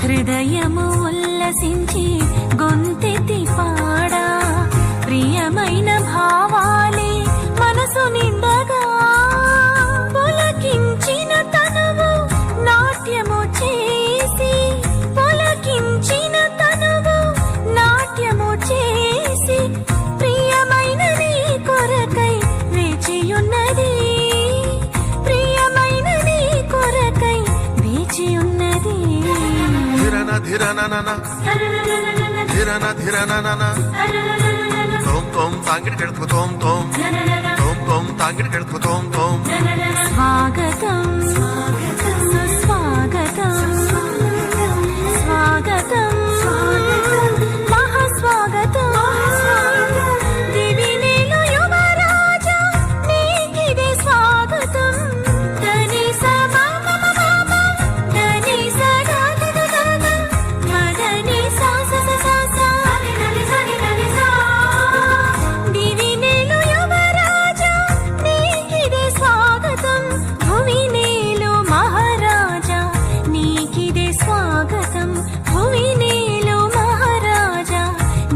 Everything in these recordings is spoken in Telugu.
హృదయము ఉల్లసించి గొంతెత్తి పాడా ప్రియమైన భావాలే మనసు నిండగా పొలకించిన తనువు నాట్యము చేసి పొలకించిన తనువు నాట్యము చేసి ప్రియమైన నీ కొరకై వేచియున్నది ప్రియమైన నీ కొరకై వేచియున్నది ధిరన తోం తోం తాంగిడి కడుపు తోం తోం తోం తోం తాంగిడి కడుపు తోం తోం స్వాగతం సుస్వాగతం స్వాగతం మహాస్వాగతం దివినేలు యువరాజా నీకిదే స్వాగతం ధనిస మమ మమ ధనిస గగగగగ మదని సా సా సా సా దివినేలు యువరాజా నీకిదే స్వాగతం భువినేలు మహారాజా నీకిదే స్వాగతం భువినేలు మహారాజా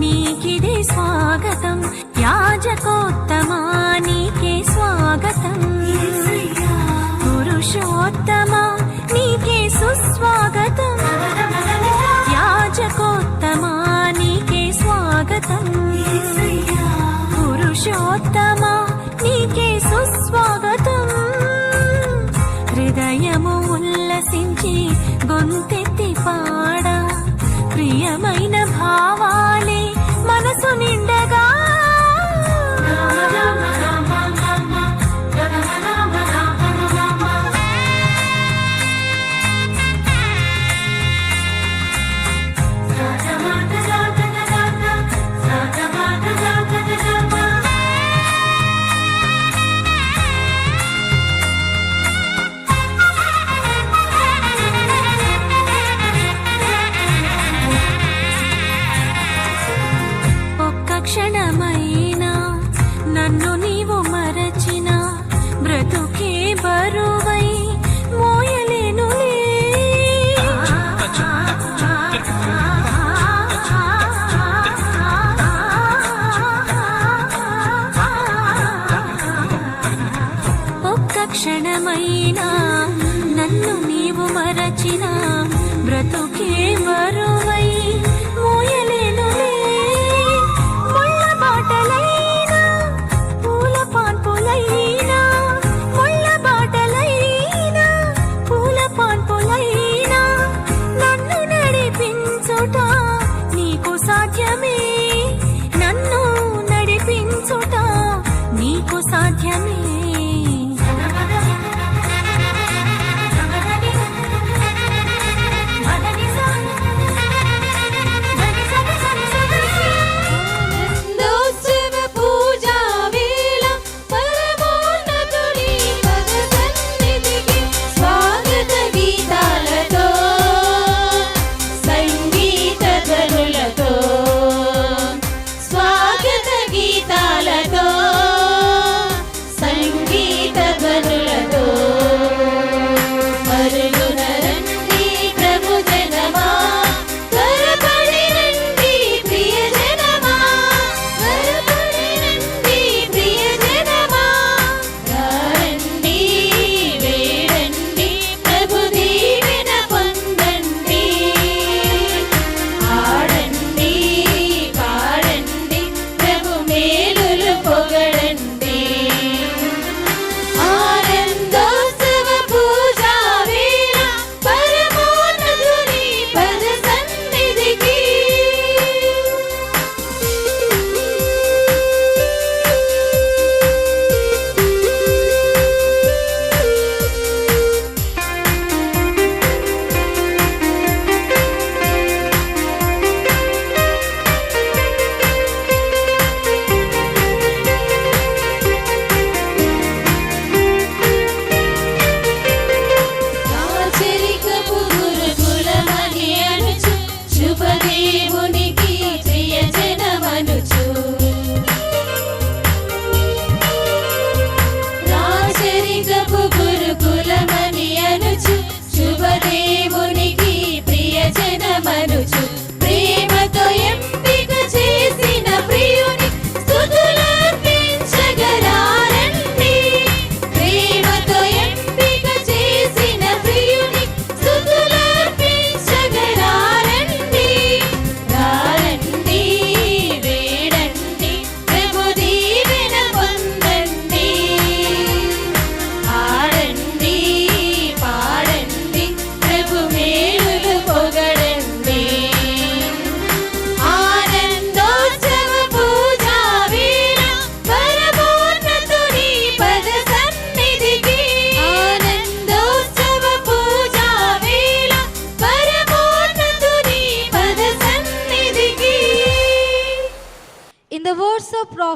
నీకిదే స్వాగతం యాజకోత్తమా నీకే స్వాగతం పురుషోత్తమా నీకే సుస్వాగతం యాజకోత్తమా నీకే స్వాగతం పురుషోత్తమా నీకే సుస్వాగతం హృదయము ఉల్లసించి గొంతెత్తి పాడా ప్రియమైన భావాలే మనసు నిండగా ఒక్క క్షణమైనా నన్ను నీవు మరచిన బ్రతుకే బరువై మోయలేనులే ఒక్క క్షణమైనా నన్ను నీవు మరచిన బ్రతుకే బరువై మోయలేనులే ముళ్ళ బాటలైనా పూల పాన్పులైనా ముళ్ళ బాటలైనా పూల పాన్పులైనా నన్ను నడిపించుట నీకు సాధ్యమే నన్ను నడిపించుట నీకు సాధ్యమే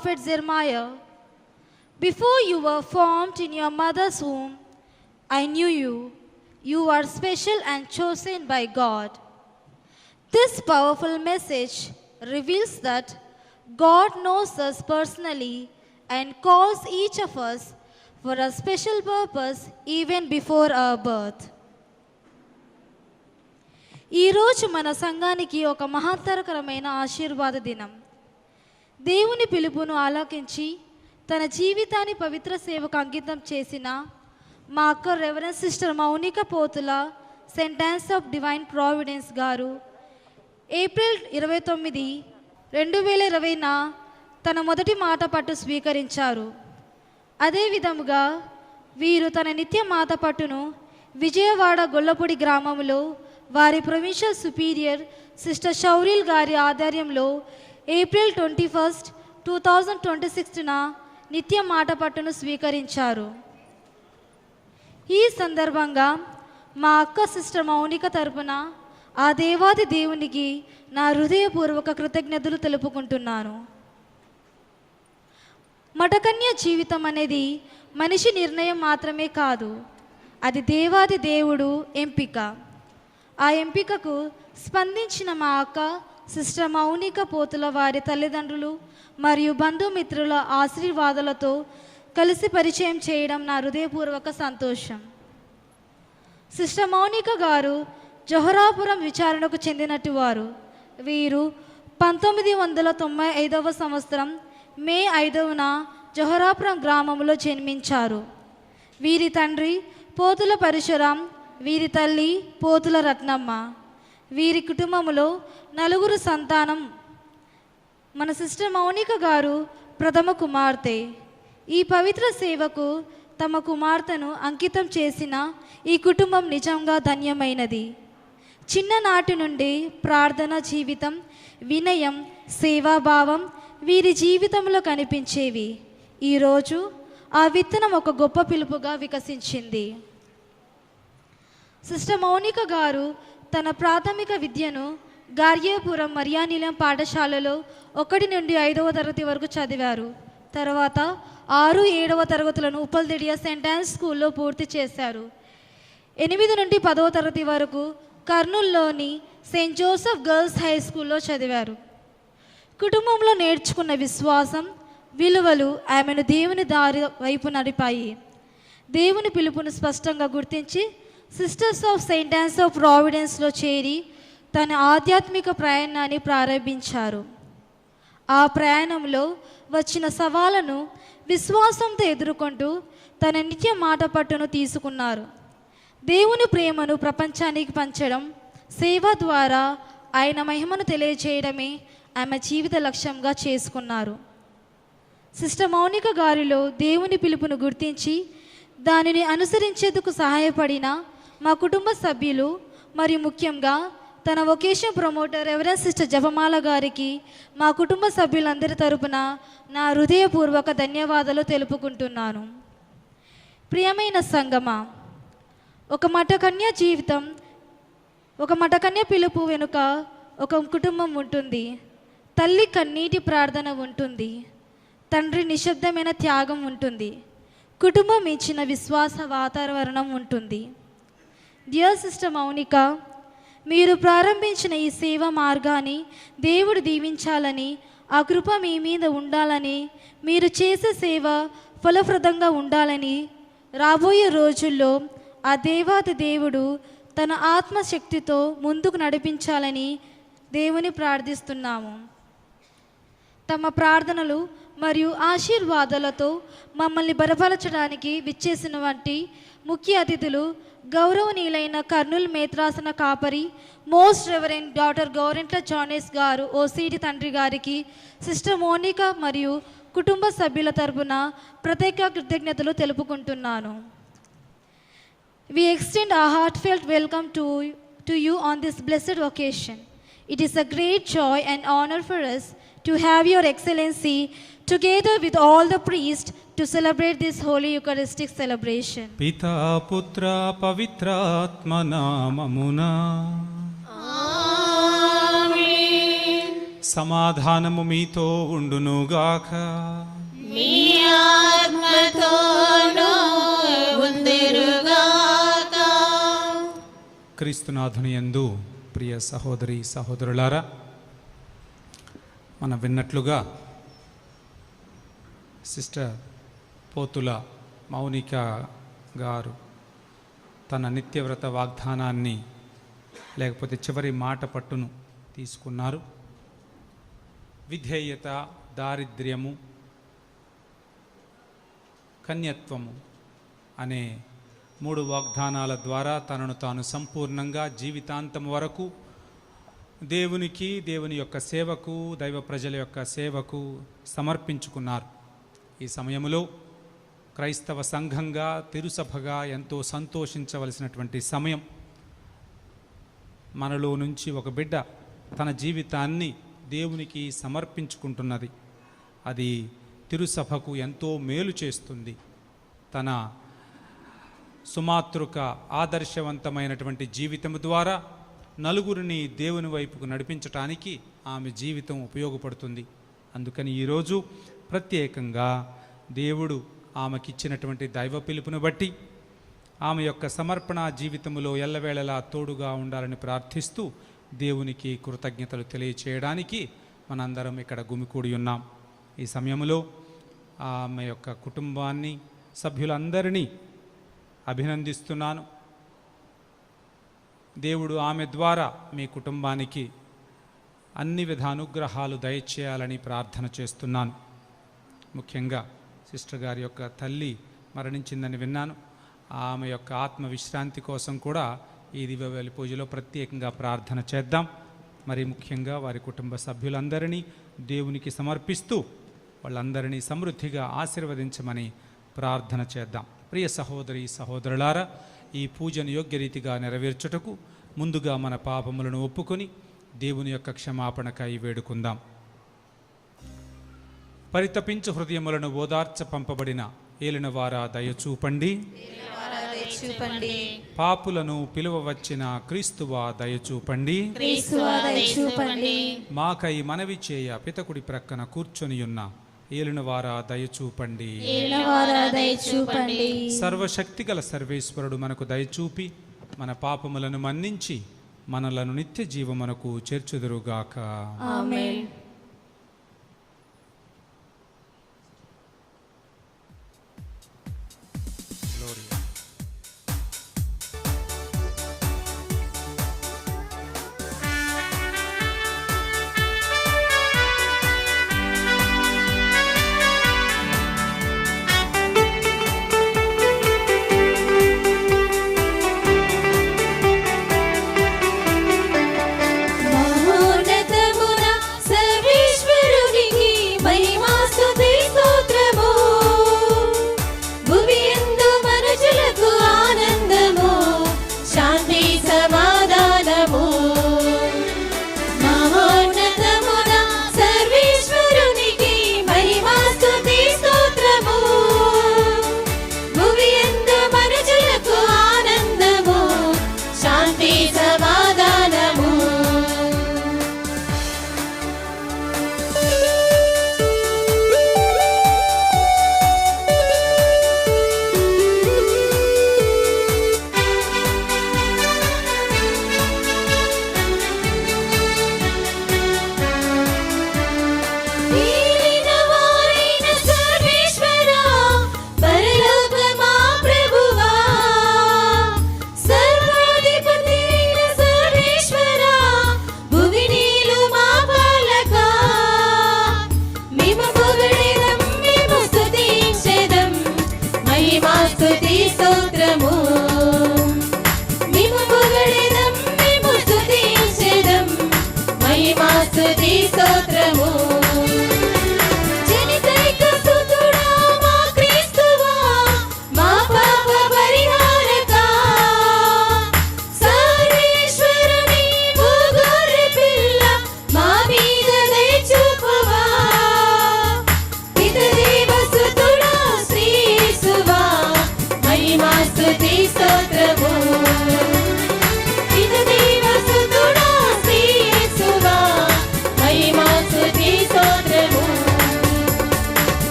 prophet Jeremiah, "Before you were formed in your mother's womb, I knew you. You are special and chosen by God." This powerful message reveals that God knows us personally and calls each of us for a special purpose even before our birth. ఈరోజు మన సంఘానికి ఒక మహత్తరకరమైన ఆశీర్వాద దినం. దేవుని పిలుపును ఆలకించి తన జీవితాన్ని పవిత్ర సేవకు అంకితం చేసిన మా అక్క reverend sister Mounika Pothula Saint Ann's of Divine Providence గారు ఏప్రిల్ 29, 2020న తన మొదటి మాట పట్టు స్వీకరించారు. అదేవిధముగా వీరు తన నిత్య మాట పట్టును విజయవాడ గొల్లపూడి గ్రామంలో వారి ప్రొవిన్షియల్ సుపీరియర్ సిస్టర్ షౌరిల్ గారి ఆధ్వర్యంలో ఏప్రిల్ 21, 2026న నిత్య మాట పట్టును స్వీకరించారు. ఈ సందర్భంగా మా అక్క సిస్టర్ మౌనిక తరపున ఆ దేవాది దేవునికి నా హృదయపూర్వక కృతజ్ఞతలు తెలుపుకుంటున్నాను. మఠకన్య జీవితం అనేది మనిషి నిర్ణయం మాత్రమే కాదు, అది దేవాది దేవుడు ఎంపిక. ఆ ఎంపికకు స్పందించిన మా అక్క సిస్టర్ మౌనిక పోతుల వారి తల్లిదండ్రులు మరియు బంధుమిత్రుల ఆశీర్వాదాలతో కలిసి పరిచయం చేయడం నా హృదయపూర్వక సంతోషం. సిస్టర్ మౌనిక గారు జొహరాపురం విచారణకు చెందినట్టు వారు. వీరు 1995 సంవత్సరం మే 5న జొహరాపురం గ్రామంలో జన్మించారు. వీరి తండ్రి పోతుల పరశురాం, వీరి తల్లి పోతుల రత్నమ్మ. వీరి కుటుంబంలో 4 సంతానం. మన సిస్టర్ మౌనిక గారు ప్రథమ కుమార్తె. ఈ పవిత్ర సేవకు తమ కుమార్తెను అంకితం చేసిన ఈ కుటుంబం నిజంగా ధన్యమైనది. చిన్ననాటి నుండి ప్రార్థన జీవితం, వినయం, సేవాభావం వీరి జీవితంలో కనిపించేవి. ఈరోజు ఆ విత్తనం ఒక గొప్ప పిలుపుగా వికసించింది. సిస్టర్ మౌనిక గారు తన ప్రాథమిక విద్యను గార్యేపురం మరియానిలయం పాఠశాలలో 1 నుండి 5వ తరగతి వరకు చదివారు. తర్వాత 6, 7వ తరగతులను ఉప్పల్దిడియా సెయింట్ ఆన్స్ స్కూల్లో పూర్తి చేశారు. 8 నుండి 10వ తరగతి వరకు కర్నూలులోని సెయింట్ జోసెఫ్ గర్ల్స్ హై స్కూల్లో చదివారు. కుటుంబంలో నేర్చుకున్న విశ్వాసం, విలువలు ఆమెను దేవుని దారి వైపు నడిపాయి. దేవుని పిలుపును స్పష్టంగా గుర్తించి sisters of Saint Ann's of ప్రావిడెన్స్లో చేరి తన ఆధ్యాత్మిక ప్రయాణాన్ని ప్రారంభించారు. ఆ ప్రయాణంలో వచ్చిన సవాళ్లను విశ్వాసంతో ఎదుర్కొంటూ తన నిత్య మాట పట్టును తీసుకున్నారు. దేవుని ప్రేమను ప్రపంచానికి పంచడం, సేవ ద్వారా ఆయన మహిమను తెలియజేయడమే ఆమె జీవిత లక్ష్యంగా చేసుకున్నారు. సిస్టర్ మౌనిక గారిలో దేవుని పిలుపును గుర్తించి దానిని అనుసరించేందుకు సహాయపడిన మా కుటుంబ సభ్యులు మరియు ముఖ్యంగా తన వొకేషన్ ప్రమోటర్ రెవరెండ్ సిస్టర్ జపమాల గారికి మా కుటుంబ సభ్యులందరి తరపున నా హృదయపూర్వక ధన్యవాదాలు తెలుపుకుంటున్నాను. ప్రియమైన సంగమా, ఒక మఠకన్య జీవితం, ఒక మఠకన్య పిలుపు వెనుక ఒక కుటుంబం ఉంటుంది. తల్లి కన్నీటి ప్రార్థన ఉంటుంది. తండ్రి నిశ్శబ్దమైన త్యాగం ఉంటుంది. కుటుంబం ఇచ్చిన విశ్వాస వాతావరణం ఉంటుంది. డియర్ సిస్టర్ మౌనిక, మీరు ప్రారంభించిన ఈ సేవ మార్గాన్ని దేవుడు దీవించాలని, ఆ కృప మీ మీద ఉండాలని, మీరు చేసే సేవ ఫలప్రదంగా ఉండాలని, రాబోయే రోజుల్లో ఆ దేవాది దేవుడు తన ఆత్మశక్తితో ముందుకు నడిపించాలని దేవుని ప్రార్థిస్తున్నాము. తమ ప్రార్థనలు మరియు ఆశీర్వాదాలతో మమ్మల్ని బలపరచడానికి విచ్చేసిన వంటి ముఖ్య అతిథులు గౌరవనీయులైన కర్నూలు మేత్రాసన కాపరి మోస్ట్ రెవరెండ్ డాక్టర్ గౌరెంట్ల జానేస్ గారు ఓసిడి తండ్రి గారికి సిస్టర్ మోనిక మరియు కుటుంబ సభ్యుల తరపున ప్రత్యేక కృతజ్ఞతలు తెలుపుకుంటున్నాను. We extend our heartfelt welcome to you on this blessed occasion. It is a great joy and honor for us to have Your Excellency together with all the priests to celebrate this holy Eucharistic celebration. పితా పుత్ర పవిత్రాత్మ నామమునా సమాధానము మీతో ఉండునుగాక. మీ ఆత్మతోనూ ఉందురుగాక. క్రీస్తునాథుని యందు ప్రియ సహోదరి సహోదరులారా, మనం విన్నట్లుగా సిస్టర్ పోతుల మౌనిక గారు తన నిత్యవ్రత వాగ్దానాన్ని లేకపోతే చివరి మాట పట్టును తీసుకున్నారు. విధేయత, దారిద్ర్యము, కన్యత్వము అనే 3 వాగ్దానాల ద్వారా తనను తాను సంపూర్ణంగా జీవితాంతం వరకు దేవునికి, దేవుని యొక్క సేవకు, దైవ ప్రజల యొక్క సేవకు సమర్పించుకున్నారు. ఈ సమయంలో క్రైస్తవ సంఘంగా, తిరుసభగా ఎంతో సంతోషించవలసినటువంటి సమయం. మనలో నుంచి ఒక బిడ్డ తన జీవితాన్ని దేవునికి సమర్పించుకుంటున్నది. అది తిరుసభకు ఎంతో మేలు చేస్తుంది. తన సుమాతృక ఆదర్శవంతమైనటువంటి జీవితం ద్వారా నలుగురిని దేవుని వైపుకు నడిపించటానికి ఆమె జీవితం ఉపయోగపడుతుంది. అందుకని ఈరోజు ప్రత్యేకంగా దేవుడు ఆమెకిచ్చినటువంటి దైవ పిలుపును బట్టి ఆమె యొక్క సమర్పణ జీవితంలో ఎల్లవేళలా తోడుగా ఉండాలని ప్రార్థిస్తూ దేవునికి కృతజ్ఞతలు తెలియచేయడానికి మనందరం ఇక్కడ గుమికూడి ఉన్నాం. ఈ సమయంలో ఆమె యొక్క కుటుంబాన్ని, సభ్యులందరినీ అభినందిస్తున్నాను. దేవుడు ఆమె ద్వారా మీ కుటుంబానికి అన్ని విధ అనుగ్రహాలు దయచేయాలని ప్రార్థన చేస్తున్నాను. ముఖ్యంగా సిస్టర్ గారి యొక్క తల్లి మరణించిందని విన్నాను. ఆమె యొక్క ఆత్మ విశ్రాంతి కోసం కూడా ఈ దివ్యబలి పూజలో ప్రత్యేకంగా ప్రార్థన చేద్దాం. మరి ముఖ్యంగా వారి కుటుంబ సభ్యులందరినీ దేవునికి సమర్పిస్తూ వాళ్ళందరినీ సమృద్ధిగా ఆశీర్వదించమని ప్రార్థన చేద్దాం. ప్రియ సహోదరి సహోదరులారా, ఈ పూజను యోగ్యరీతిగా నెరవేర్చుటకు ముందుగా మన పాపములను ఒప్పుకొని దేవుని యొక్క క్షమాపణకై వేడుకుందాం. పరితపించు హృదయములను ఓదార్చ పంపబడిన ఏలినవారా దయచూపండి. పాపులను పిలువవచ్చిన క్రీస్తువా దయచూపండి. మాకై మనవి చేయ పితకుడి ప్రక్కన కూర్చొనియున్న ఏలినవారా దయచూపండి. సర్వశక్తిగల సర్వేశ్వరుడు మనకు దయచూపి మన పాపములను మన్నించి మనలను నిత్య జీవమునకు చేర్చుదురుగాక. ఆమేన్. మహిమాస్తుతి స్తోత్రము భూమి యందు మనుషుల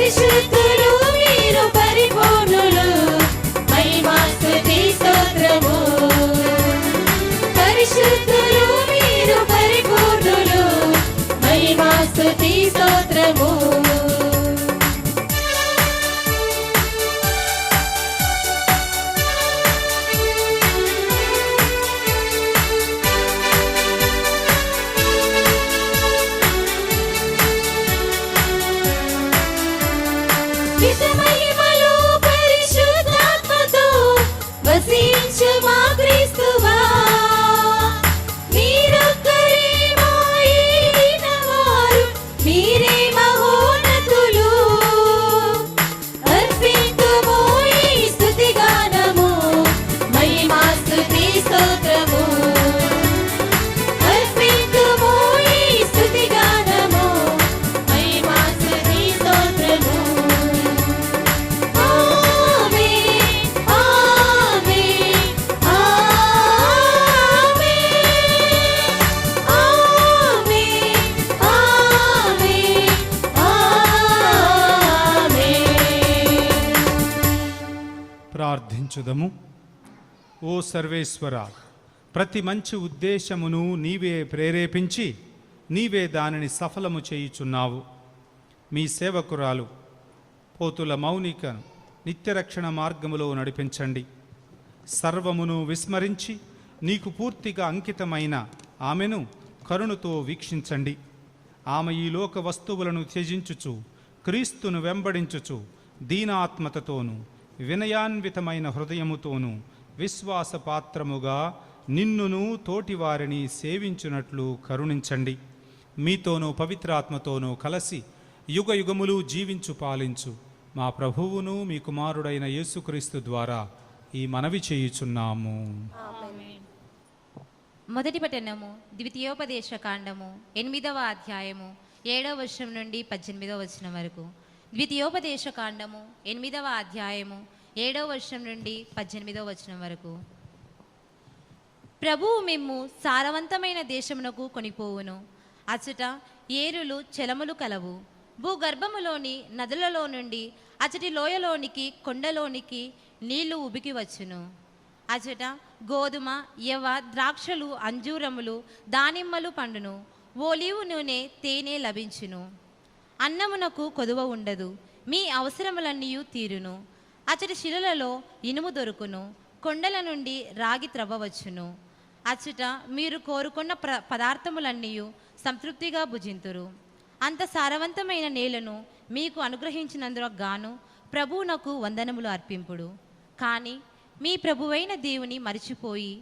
పరిశుద్ధులు మీరు పరిపూర్ణులు మహిమా స్తుతి స్తోత్రము పరిశుద్ధులు మీరు పరిపూర్ణులు మహిమా స్తుతి స్తోత్రము మహిమలో పరిశుద్ధాత్మతో వసించు మా క్రీస్తువా మీరొక్కరే మా ఏలినవారు మీరే మహోన్నతులు అర్పింతుము ఈ స్తుతిగానము మహిమా స్తుతి స్తోత్రము అర్పింతుము ఈ స్తుతిగానము మహిమా స్తుతి స్తోత్రము ప్రార్థించుదము. ఓ సర్వేశ్వర, ప్రతి మంచి ఉద్దేశమును నీవే ప్రేరేపించి నీవే దానిని సఫలము చేయుచున్నావు. మీ సేవకురాలు పోతుల మౌనికను నిత్యరక్షణ మార్గములో నడిపించండి. సర్వమును విస్మరించి నీకు పూర్తిగా అంకితమైన ఆమెను కరుణతో వీక్షించండి. ఆమె ఈ లోక వస్తువులను త్యజించుచు క్రీస్తును వెంబడించుచు దీనాత్మతతోనూ వినయాన్వితమైన హృదయముతోనూ విశ్వాసపాత్రముగా నిన్నును తోటివారిని సేవించునట్లు కరుణించండి. మీతోనూ పవిత్రాత్మతోనూ కలసి యుగ యుగములు జీవించు పాలించు మా ప్రభువును మీ కుమారుడైన యేసుక్రీస్తు ద్వారా ఈ మనవి చేయుచున్నాము. మొదటి పఠనము ద్వితీయోపదేశ కాండము 8వ అధ్యాయము 7వ వచనం నుండి 18వ వచనం వరకు. ద్వితీయోపదేశ కాండము 8వ అధ్యాయము 7వ వచనం నుండి 18వ వచనం వరకు. ప్రభువు మిమ్ము సారవంతమైన దేశమునకు కొనిపోవును. అచట ఏరులు చెలములు కలవు. భూగర్భములోని నదులలో నుండి అచటి లోయలోనికి కొండలోనికి నీళ్లు ఉబికి వచ్చును. అచట గోధుమ యవ ద్రాక్షలు అంజూరములు దానిమ్మలు పండును. ఓలివు నూనె తేనె లభించును. అన్నమునకు కొదువ ఉండదు. మీ అవసరములన్నీ తీరును. అచటి శిలలలో ఇనుము దొరుకును. కొండల నుండి రాగి త్రవ్వవచ్చును. అచట మీరు కోరుకున్న పదార్థములన్నీ సంతృప్తిగా భుజింతురు. అంత సారవంతమైన నేలను మీకు అనుగ్రహించినందుకు గాను ప్రభువునకు వందనములు అర్పింపుడు. కానీ మీ ప్రభువైన దేవుని మరిచిపోయి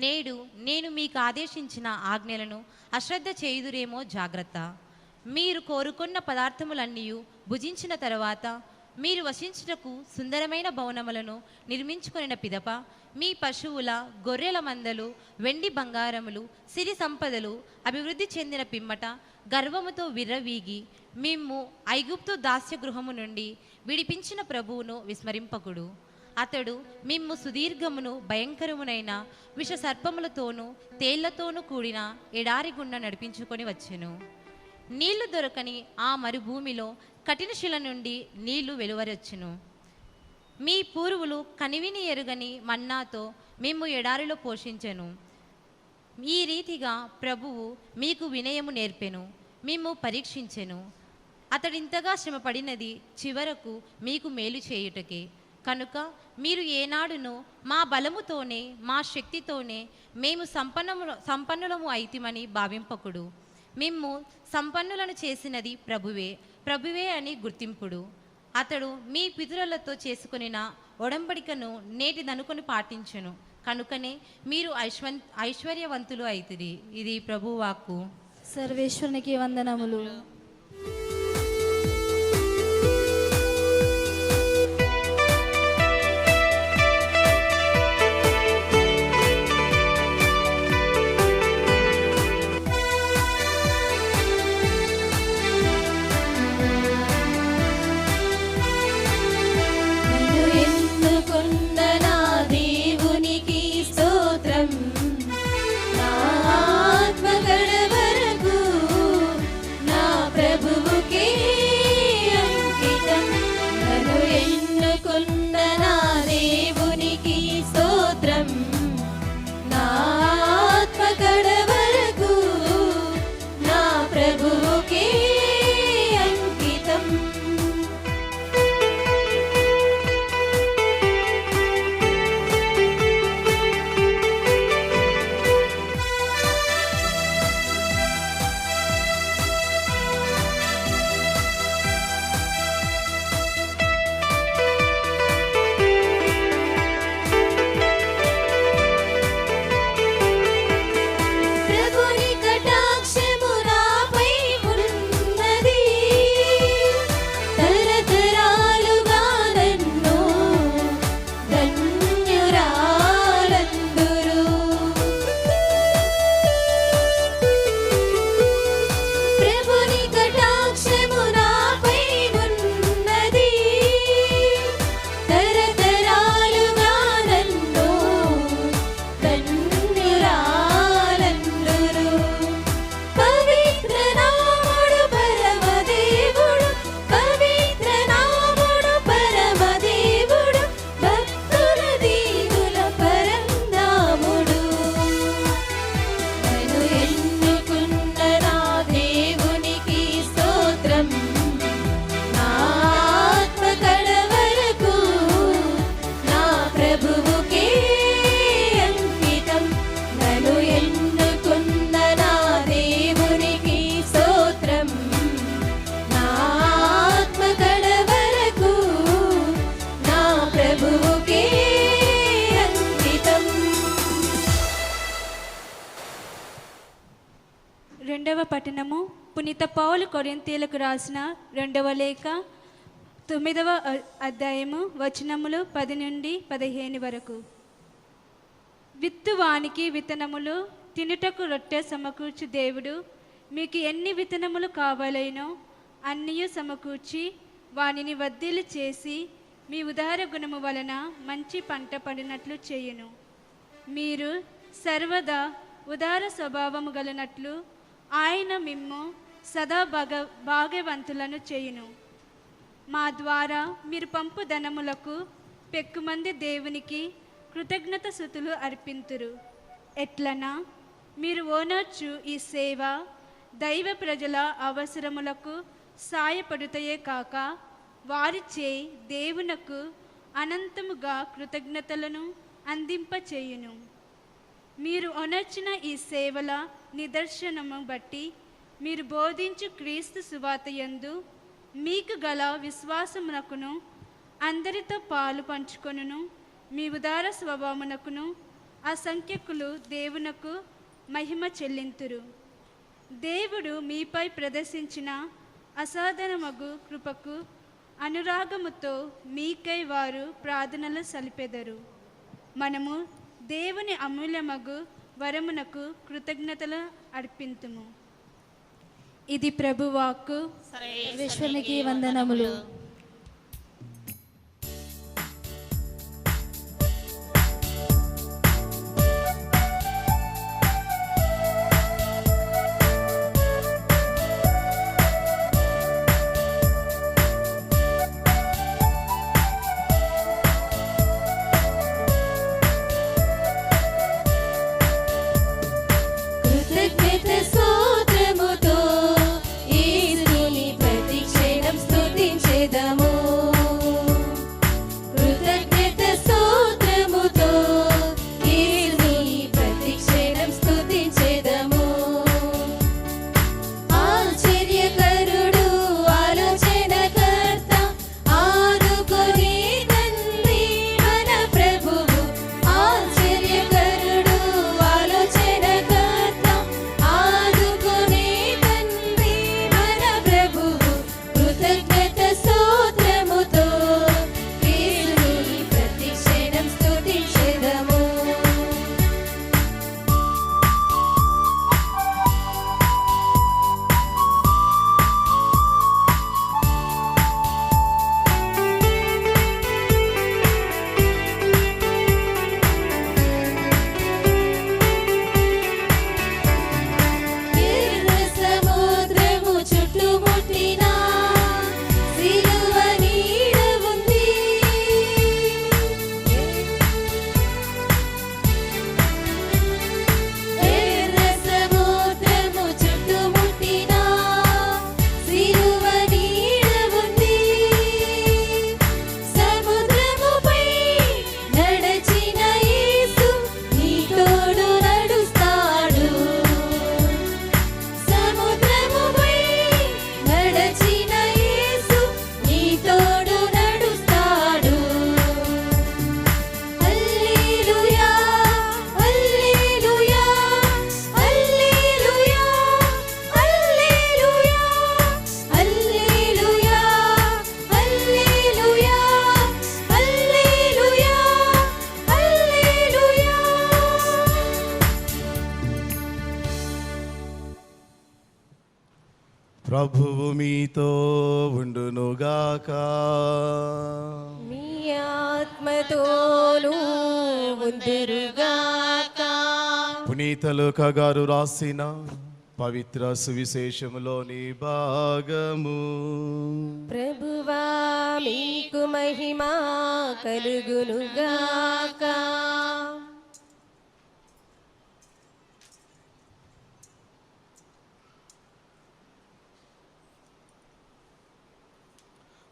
నేడు నేను మీకు ఆదేశించిన ఆజ్ఞలను అశ్రద్ధ చేయుదురేమో జాగ్రత్త. మీరు కోరుకున్న పదార్థములన్నీ భుజించిన తరువాత మీరు వసించుటకు సుందరమైన భవనములను నిర్మించుకొనిన పిదప మీ పశువుల గొర్రెల మందలు వెండి బంగారములు సిరి సంపదలు అభివృద్ధి చెందిన పిమ్మట గర్వముతో విర్రవీగి మిమ్ము ఐగుప్తు దాస్య గృహము నుండి విడిపించిన ప్రభువును విస్మరింపకుడు. అతడు మిమ్ము సుదీర్ఘమును భయంకరమునైన విష సర్పములతోనూ తేళ్లతోనూ కూడిన ఎడారి గుండా నడిపించుకొని వచ్చెను. నీళ్లు దొరకని ఆ మరుభూమిలో కఠిన శిల నుండి నీళ్లు వెలువరొచ్చును. మీ పూర్వులు కనివిని ఎరుగని మన్నాతో మిమ్ము ఎడారిలో పోషించెను. ఈ రీతిగా ప్రభువు మీకు వినయము నేర్పెను, మిమ్ము పరీక్షించెను. అతడింతగా శ్రమపడినది చివరకు మీకు మేలు చేయుటకే. కనుక మీరు ఏనాడును మా బలముతోనే మా శక్తితోనే మేము సంపన్నులము అయితిమని భావింపకుడు. మిమ్ము సంపన్నులను చేసినది ప్రభువే అని గుర్తింపుడు. అతడు మీ పితరులతో చేసుకొనిన ఒడంబడికను నేటిదనుకొని పాటించెను. కనుకనే మీరు ఐశ్వర్యవంతులు అయితిరి. ఇది ప్రభువాక్కు. సర్వేశ్వరునికి వందనములు. నా పునీత పౌలు కొరింథీయులకు రాసిన 2వ లేఖ 9వ అధ్యాయము వచనములు 10 నుండి 15 వరకు. విత్తువానికి విత్తనములు, తినుటకు రొట్టె సమకూర్చి దేవుడు మీకు ఎన్ని విత్తనములు కావాలైనో అన్నియు సమకూర్చి వానిని వర్ధిల్లు చేసి మీ ఉదార గుణము వలన మంచి పంట పడినట్లు చేయును. మీరు సర్వదా ఉదార స్వభావము గలనట్లు ఆయన మిమ్ము సదా భాగ్యవంతులను చేయును. మా ద్వారా మీరు పంపు ధనములకు పెక్కుమంది దేవునికి కృతజ్ఞత స్తుతులు అర్పింతురు. ఎట్లనా మీరు ఓనర్చు ఈ సేవ దైవ ప్రజల అవసరములకు సాయపడుతయే కాక వారిచే దేవునకు అనంతముగా కృతజ్ఞతలను అందింపచేయును. మీరు ఒనర్చిన ఈ సేవల నిదర్శనము బట్టి మీరు బోధించు క్రీస్తు సువార్తయందు మీకు గల విశ్వాసమునకును అందరితో పాలు పంచుకొనును మీ ఉదార స్వభావమునకును అసంఖ్యకులు దేవునకు మహిమ చెల్లింతురు. దేవుడు మీపై ప్రదర్శించిన అసాధారణమగు కృపకు అనురాగముతో మీకై వారు ప్రార్థనలు సలిపెదరు. మనము దేవుని అమూల్యమగు వరమునకు కృతజ్ఞతలు అర్పింతుము. ఇది ప్రభువాక్కు. విశ్వనికి వందనములు. కృతజ్ఞత స్తోత్రముతో యేసుని ప్రతిక్షణం స్తుతించెదము. కృతజ్ఞత స్తోత్రముతో యేసుని ప్రతిక్షణం స్తుతించెదము. ఆశ్చర్యకరుడు ఆలోచనకర్త ఆదుకునే తండ్రి మన ప్రభువు. ఆశ్చర్యకరుడు ఆలోచనకర్త ఆదుకునే తండ్రి మన ప్రభువు. కృతజ్ఞత స్తోత్రముతో యేసుని ప్రతిక్షణం స్తుతించెదము. ఎర్ర సముద్రము చుట్టుముట్టిన సిలువ నీడ ఉంది. ఎర్ర సముద్రము చుట్టుముట్టిన సిలువ నీడ ఉంది. సముద్రముపై నడచిన యేసు నీ తోడు నడుస్తాడు. సముద్రముపై నడచిన యేసు నీ తోడు నడుస్తాడు. హల్లెలూయా హల్లెలూయా హల్లెలూయా హల్లెలూయా హల్లెలూయా హల్లెలూయా హల్లెలూయా హల్లెలూయా. ప్రభువు మీతో ఉండునుగాక. మీ ఆత్మతోనూ ఉందురుగాక. పునీత లూకా గారు రాసిన పవిత్ర సువిశేషములోని భాగము. ప్రభువా మీకు మహిమ కలుగునుగాక.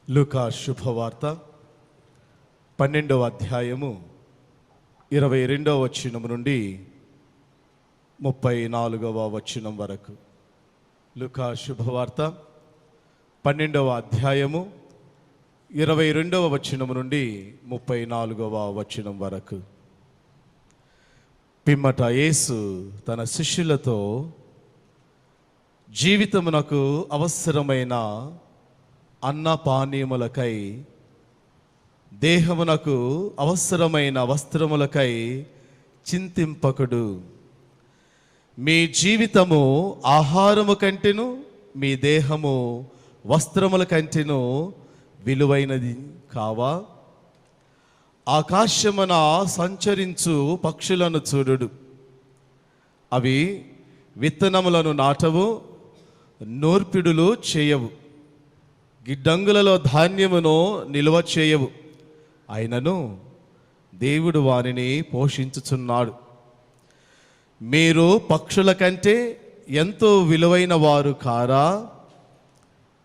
లూకా శుభవార్త 12వ అధ్యాయము 22వ వచనం నుండి 34వ వచనం వరకు. లూకా శుభవార్త 12వ అధ్యాయము 22వ వచనం నుండి 34వ వచనం వరకు. పిమ్మట యేసు తన శిష్యులతో, జీవితమునకు అవసరమైన అన్నపానీయములకై, దేహమునకు అవసరమైన వస్త్రములకై చింతింపకుడు. మీ జీవితము ఆహారము కంటెను, మీ దేహము వస్త్రముల కంటెను విలువైనది కావా? ఆకాశమున సంచరించు పక్షులను చూడుడు. అవి విత్తనములను నాటవు, నూర్పిడులు చేయవు, గిడ్డంగులలో ధాన్యమును నిల్వ చేయవు, అయినను దేవుడు వారిని పోషించుచున్నాడు. మీరు పక్షుల కంటే ఎంతో విలువైన వారు కారా?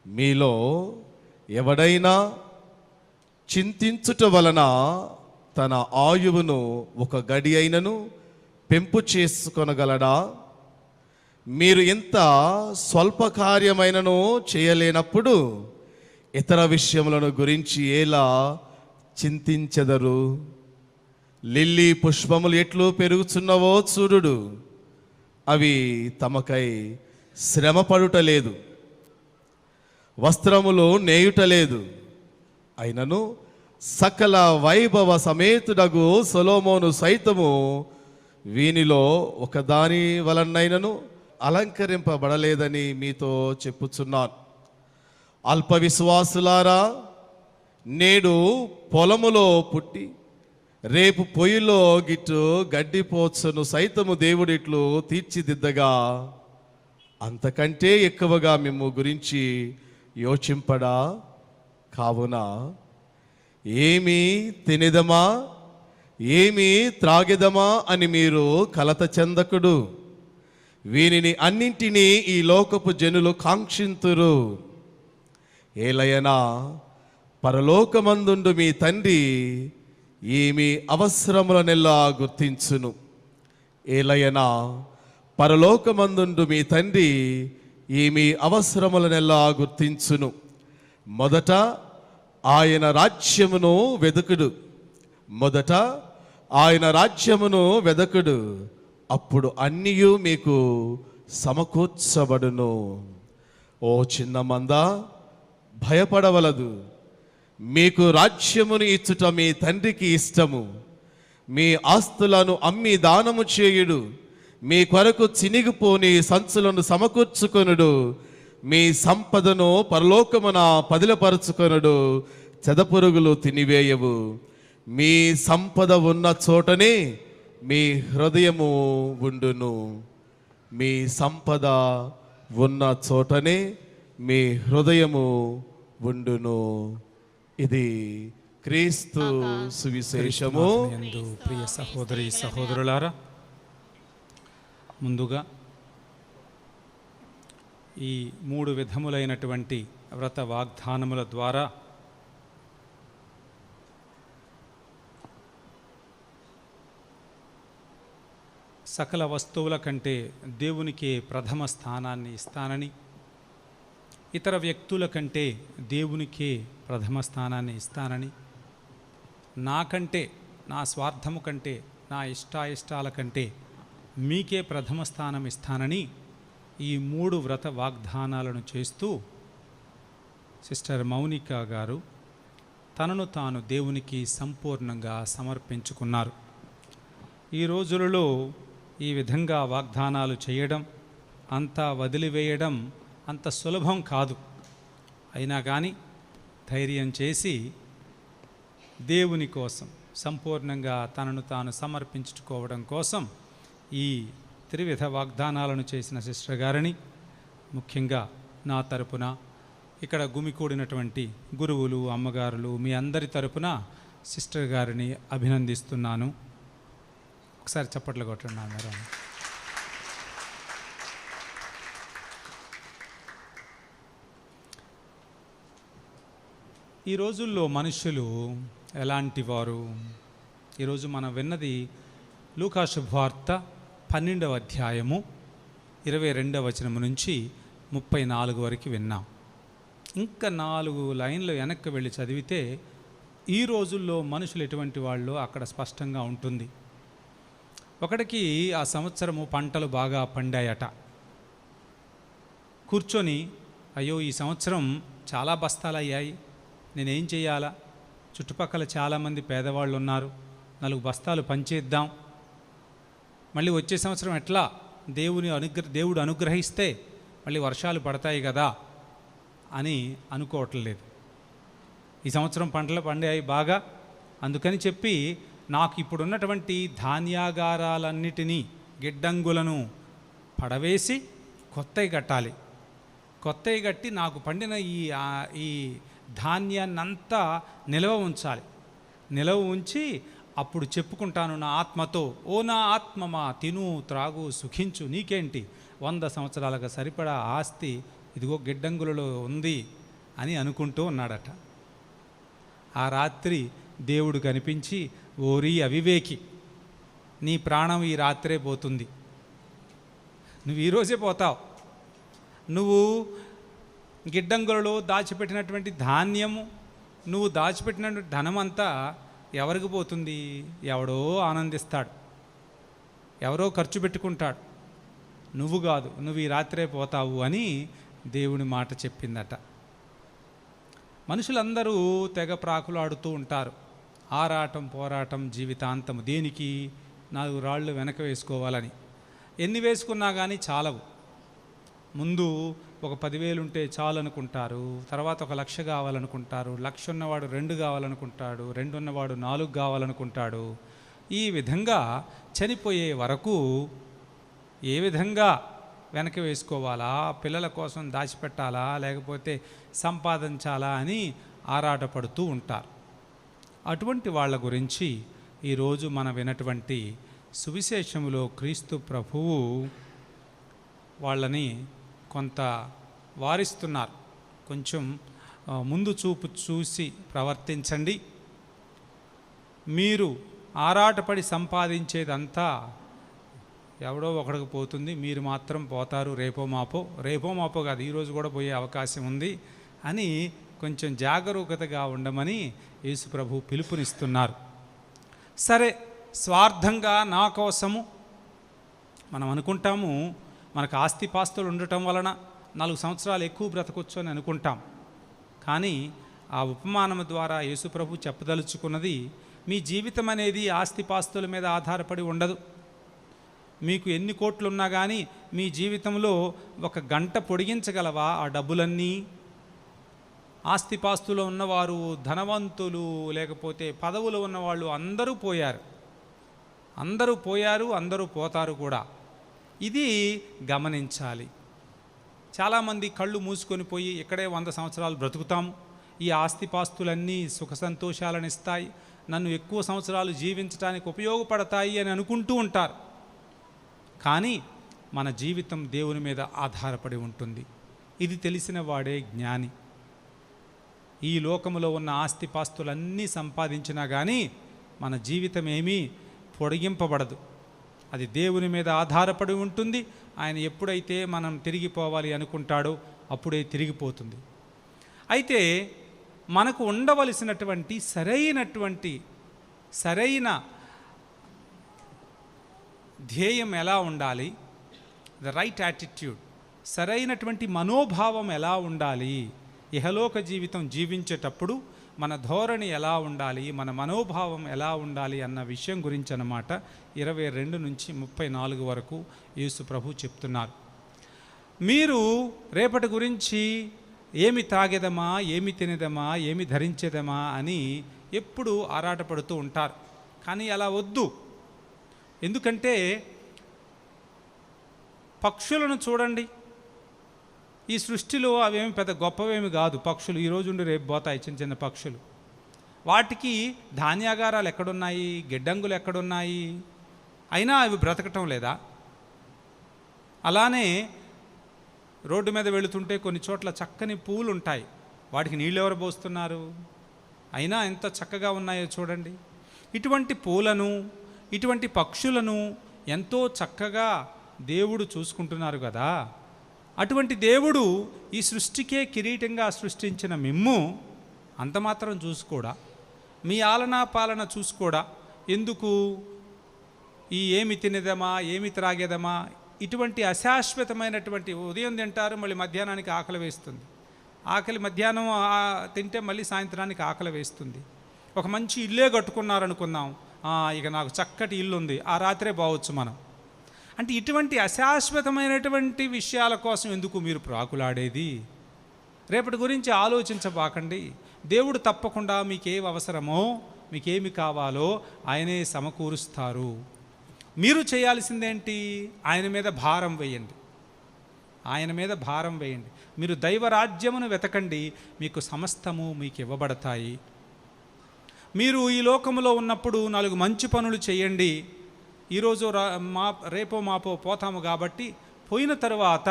మీలో ఎవడైనా చింతించుట వలన తన ఆయువును ఒక గడి అయినను పెంపు చేసుకొనగలడా? మీరు ఎంత స్వల్ప కార్యమైనను చేయలేనప్పుడు ఇతర విషయములను గురించి ఎలా చింతించెదరు? లిల్లీ పుష్పములు ఎట్లు పెరుగుచున్నవో చూడుడు. అవి తమకై శ్రమపడుటలేదు, వస్త్రములు నేయుటలేదు, అయినను సకల వైభవ సమేతుడగు సొలొమోను సైతము వీనిలో ఒకదాని వలనైనను అలంకరింపబడలేదని మీతో చెప్పుచున్నాను. అల్ప విశ్వాసులారా, నేడు పొలములో పుట్టి రేపు పొయ్యిలో గిట్టు గడ్డిపోచను సైతము దేవుడిట్లు తీర్చిదిద్దగా అంతకంటే ఎక్కువగా మేము గురించి యోచింపడా? కావున ఏమి తినేదమా, ఏమి త్రాగెదమా అని మీరు కలత చెందకుడు. వీనిని అన్నింటినీ ఈ లోకపు జనులు కాంక్షింతురు. ఏలయనా పరలోకమందుండు మీ తండ్రి ఏమి అవసరములనెల్లా గుర్తించును. ఏలయనా పరలోకమందుండు మీ తండ్రి ఏమి అవసరములనెల్లా గుర్తించును. మొదట ఆయన రాజ్యమును వెదుకుడు, మొదట ఆయన రాజ్యమును వెదకుడు, అప్పుడు అన్నీయు మీకు సమకూర్చబడును. ఓ చిన్న మంద, భయపడవలదు. మీకు రాజ్యమును ఇచ్చుట మీ తండ్రికి ఇష్టము. మీ ఆస్తులను అమ్మి దానము చేయుడు. మీ కొరకు చినిగిపోని సంచులను సమకూర్చుకొనుడు. మీ సంపదను పరలోకమున పదిలపరుచుకొనుడు. చెదపురుగులు తినివేయవు. మీ సంపద ఉన్న చోటనే మీ హృదయము ఉండును. మీ సంపద ఉన్న చోటనే మీ హృదయము ఉండును. ఇది క్రీస్తు సువిశేషము. యందు ప్రియ సహోదరి సహోదరులారా, ముందుగా ఈ 3 విధములైనటువంటి వ్రత వాగ్దానముల ద్వారా సకల వస్తువుల కంటే దేవునికే ప్రథమ స్థానాన్ని ఇస్తానని, ఇతర వ్యక్తుల కంటే దేవునికే ప్రథమ స్థానాన్ని ఇస్తానని, నాకంటే, నా స్వార్థము కంటే, నా ఇష్టాయిష్టాల కంటే మీకే ప్రథమ స్థానం ఇస్తానని ఈ 3 వ్రత వాగ్దానాలను చేస్తూ సిస్టర్ మౌనిక గారు తనను తాను దేవునికి సంపూర్ణంగా సమర్పించుకున్నారు. ఈ రోజులలో ఈ విధంగా వాగ్దానాలు చేయడం, అంతా వదిలివేయడం అంత సులభం కాదు. అయినా కానీ ధైర్యం చేసి దేవుని కోసం సంపూర్ణంగా తనను తాను సమర్పించుకోవడం కోసం ఈ త్రివిధ వాగ్దానాలను చేసిన సిస్టర్ గారిని, ముఖ్యంగా నా తరపున ఇక్కడ గుమికూడినటువంటి గురువులు, అమ్మగారులు, మీ అందరి తరపున సిస్టర్ గారిని అభినందిస్తున్నాను. ఒకసారి చప్పట్లు కొట్టున్నాను. మీరు ఈ రోజుల్లో మనుషులు ఎలాంటి వారు? ఈరోజు మనం విన్నది లూకా శుభవార్త 12వ అధ్యాయము 22వ వచనం నుంచి 34 వరకు విన్నాం. ఇంకా 4 లైన్లు వెనక్కి వెళ్ళి చదివితే ఈ రోజుల్లో మనుషులు ఎటువంటి వాళ్ళు అక్కడ స్పష్టంగా ఉంటుంది. ఒకటికి ఆ సంవత్సరము పంటలు బాగా పండాయట. కూర్చొని అయ్యో ఈ సంవత్సరం చాలా బస్తాలు అయ్యాయి, నేనేం చేయాలా, చుట్టుపక్కల చాలామంది పేదవాళ్ళు ఉన్నారు, 4 బస్తాలు పంచేద్దాం, మళ్ళీ వచ్చే సంవత్సరం ఎట్లా దేవుడు అనుగ్రహిస్తే మళ్ళీ వర్షాలు పడతాయి కదా అని అనుకోవట్లేదు. ఈ సంవత్సరం పంటలు పండాయి బాగా, అందుకని చెప్పి నాకు ఇప్పుడున్నటువంటి ధాన్యాగారాలన్నిటినీ గిడ్డంగులను పడవేసి కొత్తవి కట్టాలి, కొత్తవి కట్టి నాకు పండిన ఈ ధాన్యాన్నంతా నిల్వ ఉంచాలి, నిల్వ ఉంచి అప్పుడు చెప్పుకుంటాను నా ఆత్మతో, ఓ నా ఆత్మమా తిను త్రాగు సుఖించు, నీకేంటి 100 సంవత్సరాలకు సరిపడా ఆస్తి ఇదిగో గిడ్డంగులలో ఉంది అని అనుకుంటూ ఉన్నాడట. ఆ రాత్రి దేవుడు కనిపించి, ఓరి అవివేకి, నీ ప్రాణం ఈ రాత్రే పోతుంది, నువ్వు ఈరోజే పోతావు, నువ్వు గిడ్డంగులలో దాచిపెట్టినటువంటి ధాన్యము, నువ్వు దాచిపెట్టినటువంటి ధనమంతా ఎవరికి పోతుంది? ఎవడో ఆనందిస్తాడు, ఎవరో ఖర్చు పెట్టుకుంటాడు, నువ్వు కాదు, నువ్వు ఈ రాత్రే పోతావు అని దేవుని మాట చెప్పిందట. మనుషులందరూ తెగ ప్రాకులాడుతూ ఉంటారు, ఆరాటం పోరాటం జీవితాంతం, దేనికి? 4 రాళ్ళు వెనక వేసుకోవాలని. ఎన్ని వేసుకున్నా కానీ చాలవు. ముందు ఒక 10,000 ఉంటే చాలు అనుకుంటారు, తర్వాత 1,00,000 కావాలనుకుంటారు, 1,00,000 ఉన్నవాడు 2 కావాలనుకుంటాడు, 2 ఉన్నవాడు 4 కావాలనుకుంటాడు. ఈ విధంగా చనిపోయే వరకు ఏ విధంగా వెనక వేసుకోవాలా, పిల్లల కోసం దాచిపెట్టాలా, లేకపోతే సంపాదించాలా అని ఆరాటపడుతూ ఉంటారు. అటువంటి వాళ్ళ గురించి ఈరోజు మనం వినటువంటి సువిశేషములో క్రీస్తు ప్రభువు వాళ్ళని కొంత వారిస్తున్నారు. కొంచెం ముందు చూపు చూసి ప్రవర్తించండి, మీరు ఆరాటపడి సంపాదించేదంతా ఎవడో ఒకడికి పోతుంది, మీరు మాత్రం పోతారు రేపో మాపో కాదు, ఈరోజు కూడా పోయే అవకాశం ఉంది అని కొంచెం జాగరూకతగా ఉండమని యేసు ప్రభు పిలుపునిస్తున్నారు. సరే, స్వార్థంగా నా కోసము మనం అనుకుంటాము, మనకు ఆస్తిపాస్తులు ఉండటం వలన 4 సంవత్సరాలు ఎక్కువ బ్రతకొచ్చు అని అనుకుంటాం. కానీ ఆ ఉపమానం ద్వారా యేసు ప్రభు చెప్పదలుచుకున్నది, మీ జీవితం అనేది ఆస్తిపాస్తుల మీద ఆధారపడి ఉండదు. మీకు ఎన్ని కోట్లు ఉన్నా కానీ మీ జీవితంలో 1 గంట పొడిగించగలవా ఆ డబ్బులన్నీ? ఆస్తిపాస్తులో ఉన్నవారు, ధనవంతులు, లేకపోతే పదవులు ఉన్నవాళ్ళు అందరూ పోయారు, అందరూ పోతారు కూడా. ఇది గమనించాలి. చాలామంది కళ్ళు మూసుకొని పోయి ఇక్కడే 100 సంవత్సరాలు బ్రతుకుతాము, ఈ ఆస్తిపాస్తులన్నీ సుఖ సంతోషాలను ఇస్తాయి, నన్ను ఎక్కువ సంవత్సరాలు జీవించడానికి ఉపయోగపడతాయి అని అనుకుంటూ ఉంటారు. కానీ మన జీవితం దేవుని మీద ఆధారపడి ఉంటుంది. ఇది తెలిసిన వాడే జ్ఞాని. ఈ లోకములో ఉన్న ఆస్తిపాస్తులన్నీ సంపాదించినా కానీ మన జీవితం ఏమీ పొడిగింపబడదు, అది దేవుని మీద ఆధారపడి ఉంటుంది. ఆయన ఎప్పుడైతే మనం తిరిగిపోవాలి అనుకుంటాడో అప్పుడే తిరిగిపోతుంది. అయితే మనకు ఉండవలసినటువంటి సరైన ధ్యేయం ఎలా ఉండాలి, ద రైట్ యాటిట్యూడ్, సరైనటువంటి మనోభావం ఎలా ఉండాలి, ఇహలోక జీవితం జీవించేటప్పుడు మన ధోరణి ఎలా ఉండాలి, మన మనోభావం ఎలా ఉండాలి అన్న విషయం గురించి అన్నమాట 22 నుంచి 34 వరకు యేసు ప్రభు చెప్తున్నారు. మీరు రేపటి గురించి ఏమి తాగేదమా, ఏమి తినేదమా, ఏమి ధరించేదమా అని ఎప్పుడు ఆరాటపడుతూ ఉంటారు. కానీ అలా వద్దు. ఎందుకంటే పక్షులను చూడండి, ఈ సృష్టిలో అవేమి పెద్ద గొప్పవేమి కాదు. పక్షులు ఈరోజు ఉండి రేపు పోతాయి, చిన్న పక్షులు. వాటికి ధాన్యాగారాలు ఎక్కడున్నాయి, గిడ్డంగులు ఎక్కడున్నాయి, అయినా అవి బ్రతకటం లేదా? అలానే రోడ్డు మీద వెళుతుంటే కొన్ని చోట్ల చక్కని పూలు ఉంటాయి, వాటికి నీళ్ళు ఎవరు పోస్తున్నారు? అయినా ఎంత చక్కగా ఉన్నాయో చూడండి. ఇటువంటి పూలను, ఇటువంటి పక్షులను ఎంతో చక్కగా దేవుడు చూసుకుంటున్నారు కదా. అటువంటి దేవుడు ఈ సృష్టికే కిరీటంగా సృష్టించిన మిమ్ము అంతమాత్రం చూసుకోడా? మీ ఆలనా పాలన చూసుకోడా? ఎందుకు ఈ ఏమి తినేదమా, ఏమి త్రాగేదమా, ఇటువంటి అశాశ్వతమైనటువంటి ఉదయం తింటారు, మళ్ళీ మధ్యాహ్నానికి ఆకలి వేస్తుంది. మధ్యాహ్నం తింటే మళ్ళీ సాయంత్రానికి ఆకలి వేస్తుంది. ఒక మంచి ఇల్లే కట్టుకున్నారనుకుందాం, ఇక నాకు చక్కటి ఇల్లు ఉంది, ఆ రాత్రే బావచ్చు మనం. అంటే ఇటువంటి అశాశ్వతమైనటువంటి విషయాల కోసం ఎందుకు మీరు ప్రాకులాడేది? రేపటి గురించి ఆలోచించబాకండి. దేవుడు తప్పకుండా మీకేం అవసరమో, మీకేమి కావాలో ఆయనే సమకూరుస్తారు. మీరు చేయాల్సిందేంటి? ఆయన మీద భారం వేయండి. ఆయన మీద భారం వేయండి. మీరు దైవరాజ్యమును వెతకండి, మీకు సమస్తము మీకు ఇవ్వబడతాయి. మీరు ఈ లోకంలో ఉన్నప్పుడు 4 మంచి పనులు చేయండి. ఈరోజు రేపో మాపో పోతాము కాబట్టి పోయిన తరువాత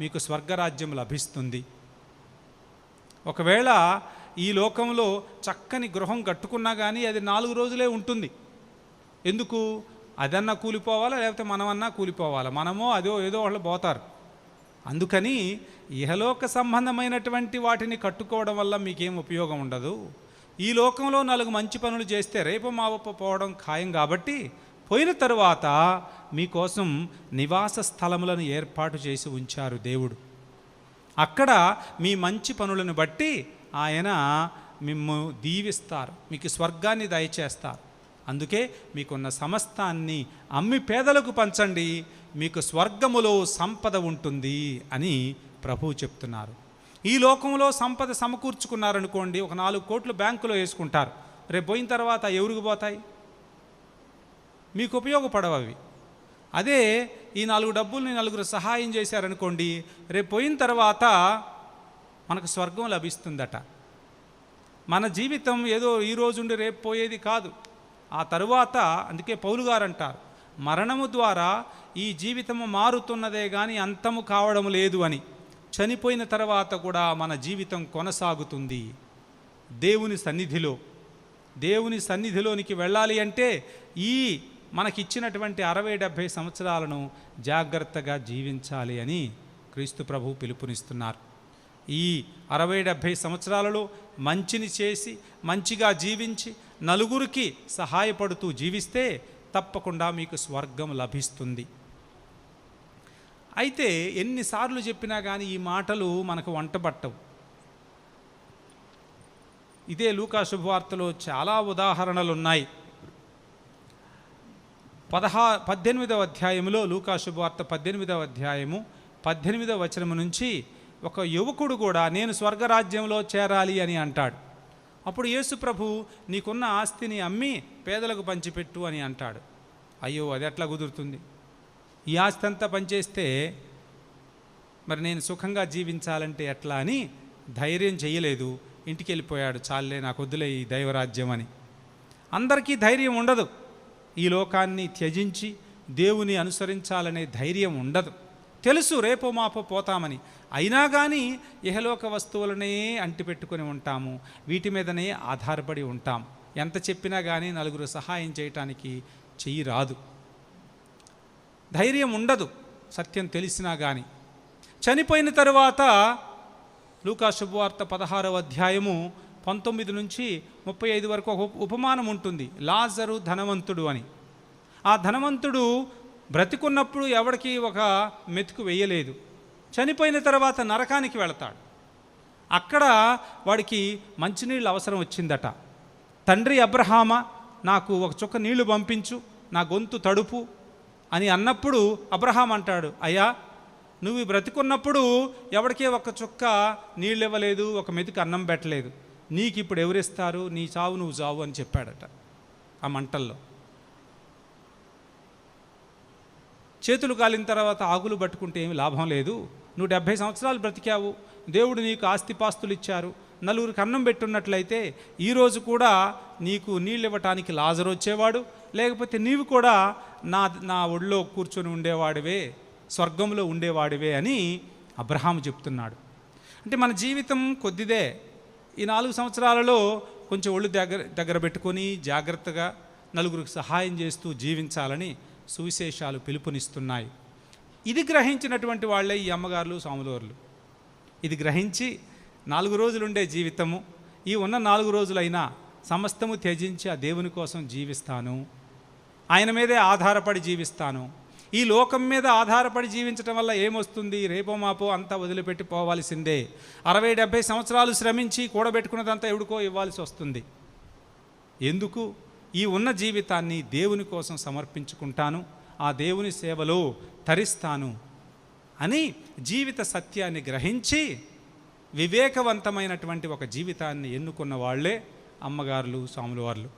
మీకు స్వర్గరాజ్యం లభిస్తుంది. ఒకవేళ ఈ లోకంలో చక్కని గృహం కట్టుకున్నా కానీ అది 4 రోజులే ఉంటుంది. ఎందుకు? అదన్నా కూలిపోవాలా, లేకపోతే మనమన్నా కూలిపోవాలా, మనమో ఏదో వాళ్ళు పోతారు. అందుకని ఇహలోక సంబంధమైనటువంటి వాటిని కట్టుకోవడం వల్ల మీకేం ఉపయోగం ఉండదు. ఈ లోకంలో 4 మంచి పనులు చేస్తే రేపు మావప్ప పోవడం ఖాయం కాబట్టి పోయిన తరువాత మీకోసం నివాస స్థలములను ఏర్పాటు చేసి ఉంచారు దేవుడు. అక్కడ మీ మంచి పనులను బట్టి ఆయన మిమ్ము దీవిస్తారు, మీకు స్వర్గాన్ని దయచేస్తారు. అందుకే మీకున్న సమస్తాన్ని అమ్మి పేదలకు పంచండి, మీకు స్వర్గములో సంపద ఉంటుంది అని ప్రభువు చెప్తున్నారు. ఈ లోకంలో సంపద సమకూర్చుకున్నారనుకోండి, ఒక 4 కోట్లు బ్యాంకులో వేసుకుంటారు. రేపు పోయిన తర్వాత ఎవరికి పోతాయి? మీకు ఉపయోగపడవు అవి. అదే ఈ 4 డబ్బుల్ని 4 సహాయం చేశారనుకోండి, రేపు పోయిన తర్వాత మనకు స్వర్గం లభిస్తుందట. మన జీవితం ఏదో ఈరోజు ఉండి రేపు పోయేది కాదు. ఆ తరువాత అందుకే పౌలు గారు అంటారు, మరణము ద్వారా ఈ జీవితము మారుతున్నదే కానీ అంతము కావడం లేదు అని. చనిపోయిన తర్వాత కూడా మన జీవితం కొనసాగుతుంది దేవుని సన్నిధిలోనికి వెళ్ళాలి అంటే ఈ మనకిచ్చినటువంటి 60-70 సంవత్సరాలను జాగ్రత్తగా జీవించాలి అని క్రీస్తు ప్రభువు పిలుపునిస్తున్నారు. ఈ 60-70 సంవత్సరాలలో మంచిని చేసి మంచిగా జీవించి నలుగురికి సహాయపడుతూ జీవిస్తే తప్పకుండా మీకు స్వర్గం లభిస్తుంది. అయితే ఎన్నిసార్లు చెప్పినా కానీ ఈ మాటలు మనకు వంటబట్టవు. ఇదే లూకా శుభవార్తలో చాలా ఉదాహరణలు ఉన్నాయి. 18వ అధ్యాయంలో లూకా శుభవార్త 18వ అధ్యాయము 18వ వచనము నుంచి ఒక యువకుడు కూడా నేను స్వర్గరాజ్యంలో చేరాలి అని అంటాడు. అప్పుడు యేసు ప్రభు నీకున్న ఆస్తిని అమ్మి పేదలకు పంచిపెట్టు అని అంటాడు. అయ్యో, అది ఎట్లా కుదురుతుంది? ఈ ఆస్తి అంతా పనిచేస్తే మరి నేను సుఖంగా జీవించాలంటే ఎట్లా అని ధైర్యం చేయలేదు. ఇంటికి వెళ్ళిపోయాడు. చాలే, నాకు వద్దులే ఈ దైవరాజ్యం అని. అందరికీ ధైర్యం ఉండదు. ఈ లోకాన్ని త్యజించి దేవుని అనుసరించాలనే ధైర్యం ఉండదు. తెలుసు రేపో మాపో పోతామని, అయినా కానీ ఇహలోక వస్తువులనే అంటిపెట్టుకొని ఉంటాము, వీటి మీదనే ఆధారపడి ఉంటాం. ఎంత చెప్పినా కానీ 4 సహాయం చేయటానికి చెయ్యి రాదు, ధైర్యం ఉండదు. సత్యం తెలిసినా కానీ చనిపోయిన తరువాత లూకా శుభవార్త 16వ అధ్యాయము 19 నుంచి 35 వరకు ఒక ఉపమానం ఉంటుంది. లాజరు ధనవంతుడు అని. ఆ ధనవంతుడు బ్రతికున్నప్పుడు ఎవరికి ఒక మెతుకు వేయలేదు. చనిపోయిన తర్వాత నరకానికి వెళతాడు. అక్కడ వాడికి మంచినీళ్ళు అవసరం వచ్చిందట. తండ్రి అబ్రహామా, నాకు ఒక చుక్క నీళ్లు పంపించు, నా గొంతు తడుపు అని అన్నప్పుడు అబ్రహాం అంటాడు, అయ్యా నువ్వు బ్రతికున్నప్పుడు ఎవరికే ఒక చుక్క నీళ్ళు ఇవ్వలేదు, ఒక మెతుకు అన్నం పెట్టలేదు, నీకు ఇప్పుడు ఎవరిస్తారు? నీ చావు నువ్వు చావు అని చెప్పాడట. ఆ మంటల్లో చేతులు కాలిన తర్వాత ఆకులు పట్టుకుంటే ఏమి లాభం లేదు. నువ్వు 70 సంవత్సరాలు బ్రతికావు, దేవుడు నీకు ఆస్తిపాస్తులు ఇచ్చారు, 4గురికి అన్నం పెట్టున్నట్లయితే ఈరోజు కూడా నీకు నీళ్ళు ఇవ్వటానికి లాజరు వచ్చేవాడు, లేకపోతే నీవు కూడా నా ఒళ్ళో కూర్చొని ఉండేవాడివే, స్వర్గంలో ఉండేవాడివే అని అబ్రహాము చెప్తున్నాడు. అంటే మన జీవితం కొద్దిదే. ఈ 4 సంవత్సరాలలో కొంచెం ఒళ్ళు దగ్గర పెట్టుకొని జాగ్రత్తగా 4గురికి సహాయం చేస్తూ జీవించాలని సువిశేషాలు పిలుపునిస్తున్నాయి. ఇది గ్రహించినటువంటి వాళ్ళే ఈ అమ్మగారులు, స్వాములవార్లు. ఇది గ్రహించి 4 రోజులుండే జీవితము, ఈ ఉన్న 4 రోజులైనా సమస్తము త్యజించి ఆ దేవుని కోసం జీవిస్తాను, ఆయన మీదే ఆధారపడి జీవిస్తాను, ఈ లోకం మీద ఆధారపడి జీవించడం వల్ల ఏమొస్తుంది? రేపో మాపో అంతా వదిలిపెట్టి పోవాల్సిందే. 60-70 సంవత్సరాలు శ్రమించి కూడబెట్టుకున్నదంతా ఎవడికో ఇవ్వాల్సి వస్తుంది. ఎందుకు? ఈ ఉన్న జీవితాన్ని దేవుని కోసం సమర్పించుకుంటాను, ఆ దేవుని సేవలో తరిస్తాను అని జీవిత సత్యాన్ని గ్రహించి వివేకవంతమైనటువంటి ఒక జీవితాన్ని ఎన్నుకున్న వాళ్ళే అమ్మగారులు, స్వాముల వార్లు.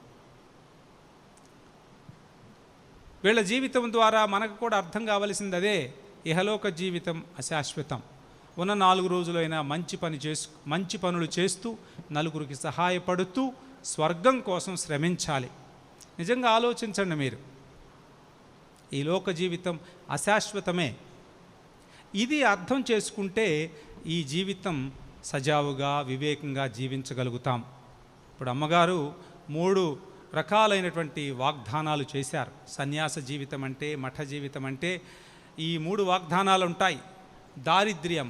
వీళ్ళ జీవితం ద్వారా మనకు కూడా అర్థం కావలసింది అదే. ఇహలోక జీవితం అశాశ్వతం. ఉన్న 4 రోజులైనా మంచి పనులు చేస్తూ నలుగురికి సహాయపడుతూ స్వర్గం కోసం శ్రమించాలి. నిజంగా ఆలోచించండి మీరు. ఈ లోక జీవితం అశాశ్వతమే. ఇది అర్థం చేసుకుంటే ఈ జీవితం సజావుగా వివేకంగా జీవించగలుగుతాం. ఇప్పుడు అమ్మగారు 3 రకాలైనటువంటి వాగ్దానాలు చేశారు. సన్యాస జీవితం అంటే, మఠ జీవితం అంటే ఈ 3 వాగ్దానాలు ఉంటాయి. దారిద్ర్యం,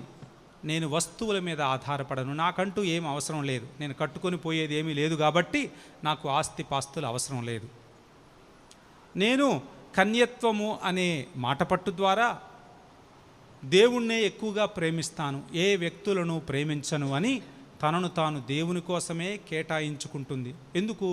నేను వస్తువుల మీద ఆధారపడను, నాకంటూ ఏం అవసరం లేదు, నేను కట్టుకొని పోయేది ఏమీ లేదు కాబట్టి నాకు ఆస్తిపాస్తులు అవసరం లేదు. నేను కన్యత్వము అనే మాటపట్టు ద్వారా దేవుణ్ణే ఎక్కువగా ప్రేమిస్తాను, ఏ వ్యక్తులను ప్రేమించను అని తనను తాను దేవుని కోసమే కేటాయించుకుంటుంది. ఎందుకు?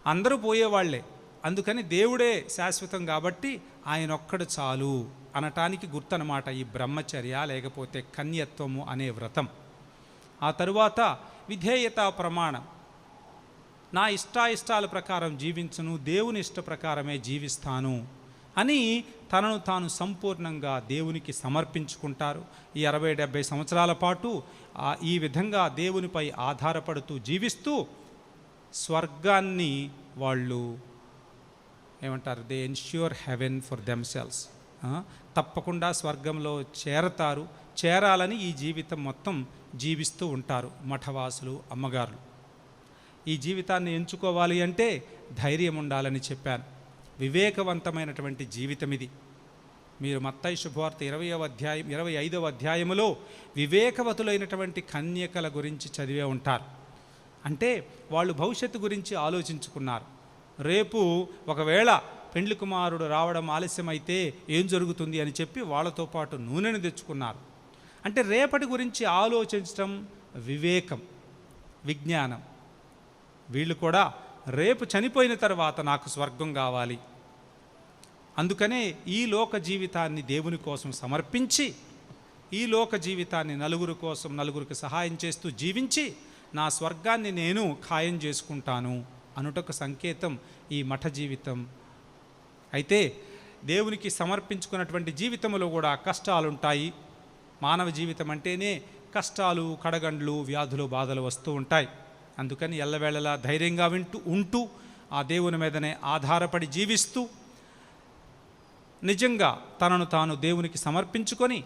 అందరూ పోయేవాళ్లే, అందుకని దేవుడే శాశ్వతం కాబట్టి ఆయన ఒక్కడు చాలు అనటానికి గుర్తనమాట ఈ బ్రహ్మచర్య లేకపోతే కన్యత్వము అనే వ్రతం. ఆ తరువాత విధేయతా ప్రమాణం, నా ఇష్టాయిష్టాల ప్రకారం జీవించను, దేవుని ఇష్ట ప్రకారమే జీవిస్తాను అని తనను తాను సంపూర్ణంగా దేవునికి సమర్పించుకుంటారు. ఈ 60-70 సంవత్సరాల పాటు ఈ విధంగా దేవునిపై ఆధారపడుతూ జీవిస్తూ స్వర్గాన్ని వాళ్ళు ఏమంటారు, they ensure heaven for themselves. తప్పకుండా స్వర్గంలో చేరతారు. చేరాలని ఈ జీవితం మొత్తం జీవిస్తూ ఉంటారు మఠవాసులు, అమ్మగారులు. ఈ జీవితాన్ని ఎంచుకోవాలి అంటే ధైర్యం ఉండాలని చెప్పాను. వివేకవంతమైనటువంటి జీవితం ఇది. మీరు మత్తయి శుభవార్త 25వ అధ్యాయములో వివేకవతులైనటువంటి కన్యకల గురించి చదివే ఉంటారు. అంటే వాళ్ళు భవిష్యత్తు గురించి ఆలోచించుకున్నారు. రేపు ఒకవేళ పెండ్లి కుమారుడు రావడం ఆలస్యమైతే ఏం జరుగుతుంది అని చెప్పి వాళ్ళతో పాటు నూనెను తెచ్చుకున్నారు. అంటే రేపటి గురించి ఆలోచించడం వివేకం, విజ్ఞానం. వీళ్ళు కూడా రేపు చనిపోయిన తర్వాత నాకు స్వర్గం కావాలి, అందుకనే ఈ లోక జీవితాన్ని దేవుని కోసం సమర్పించి ఈ లోక జీవితాన్ని నలుగురికి సహాయం చేస్తూ జీవించి నా స్వర్గాన్ని నేను ఖాయం చేసుకుంటాను అనుటొక సంకేతం ఈ మఠ జీవితం. అయితే దేవునికి సమర్పించుకున్నటువంటి జీవితంలో కూడా కష్టాలుంటాయి. మానవ జీవితం అంటేనే కష్టాలు, కడగండ్లు, వ్యాధులు, బాధలు వస్తూ ఉంటాయి. అందుకని ఎల్లవేళలా ధైర్యంగా ఉంటూ ఆ దేవుని మీదనే ఆధారపడి జీవిస్తూ నిజంగా తనను తాను దేవునికి సమర్పించుకొని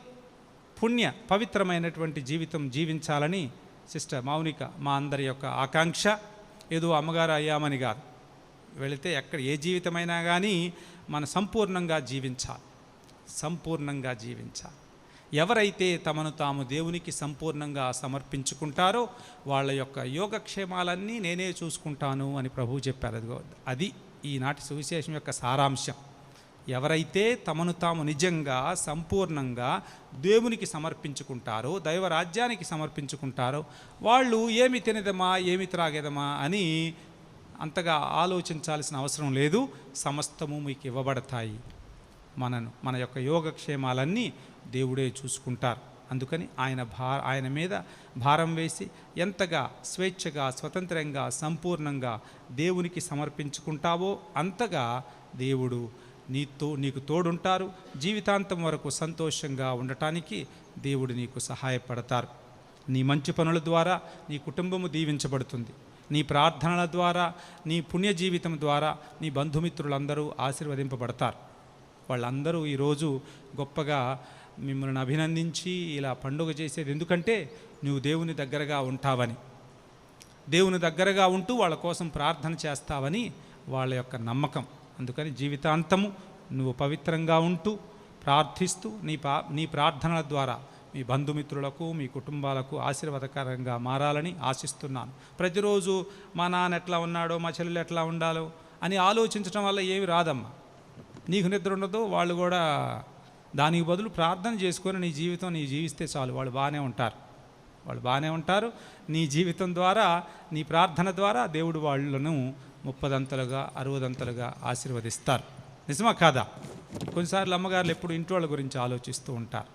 పుణ్య పవిత్రమైనటువంటి జీవితం జీవించాలని సిస్టర్ మౌనిక మా అందరి యొక్క ఆకాంక్ష. ఏదో అమ్మగారు అయ్యామని కాదు, వెళితే ఎక్కడ ఏ జీవితమైనా కానీ మన సంపూర్ణంగా జీవించాలి. ఎవరైతే తమను తాము దేవునికి సంపూర్ణంగా సమర్పించుకుంటారో వాళ్ళ యొక్క యోగక్షేమాలన్నీ నేనే చూసుకుంటాను అని ప్రభువు చెప్పారు. అది ఈనాటి సువిశేషం యొక్క సారాంశం. ఎవరైతే తమను తాము నిజంగా సంపూర్ణంగా దేవునికి సమర్పించుకుంటారో, దైవరాజ్యానికి సమర్పించుకుంటారో వాళ్ళు ఏమి తినదమా, ఏమి త్రాగేదమా అని అంతగా ఆలోచించాల్సిన అవసరం లేదు. సమస్తము మీకు ఇవ్వబడతాయి. మన యొక్క యోగక్షేమాలన్నీ దేవుడే చూసుకుంటారు. అందుకని ఆయన మీద భారం వేసి ఎంతగా స్వేచ్ఛగా, స్వతంత్రంగా, సంపూర్ణంగా దేవునికి సమర్పించుకుంటావో అంతగా దేవుడు నీకు తోడుంటారు. జీవితాంతం వరకు సంతోషంగా ఉండటానికి దేవుడు నీకు సహాయపడతారు. నీ మంచి పనుల ద్వారా నీ కుటుంబము దీవించబడుతుంది. నీ ప్రార్థనల ద్వారా, నీ పుణ్య జీవితం ద్వారా నీ బంధుమిత్రులందరూ ఆశీర్వదింపబడతారు. వాళ్ళందరూ ఈరోజు గొప్పగా మిమ్మల్ని అభినందించి ఇలా పండుగ చేసేది ఎందుకంటే నువ్వు దేవుని దగ్గరగా ఉంటావని, దేవుని దగ్గరగా ఉంటూ వాళ్ళ కోసం ప్రార్థన చేస్తావని వాళ్ళ యొక్క నమ్మకం. అందుకని జీవితాంతము నువ్వు పవిత్రంగా ఉంటూ ప్రార్థిస్తూ నీ ప్రార్థనల ద్వారా మీ బంధుమిత్రులకు, మీ కుటుంబాలకు ఆశీర్వాదకరంగా మారాలని ఆశిస్తున్నాను. ప్రతిరోజు మా నాన్న ఎట్లా ఉన్నాడో, మా చెల్లెలు ఎట్లా ఉండాలో అని ఆలోచించడం వల్ల ఏమి రాదమ్మా. నీకు నిద్ర ఉండదు, వాళ్ళు కూడా దానికి బదులు ప్రార్థన చేసుకొని నీ జీవితం నీ జీవిస్తే చాలు, వాళ్ళు బాగానే ఉంటారు. నీ జీవితం ద్వారా, నీ ప్రార్థన ద్వారా దేవుడు వాళ్ళను 30 60 ఆశీర్వదిస్తారు. నిజమా కాదా? కొన్నిసార్లు అమ్మగారులు ఎప్పుడు ఇంటి వాళ్ళ గురించి ఆలోచిస్తూ ఉంటారు.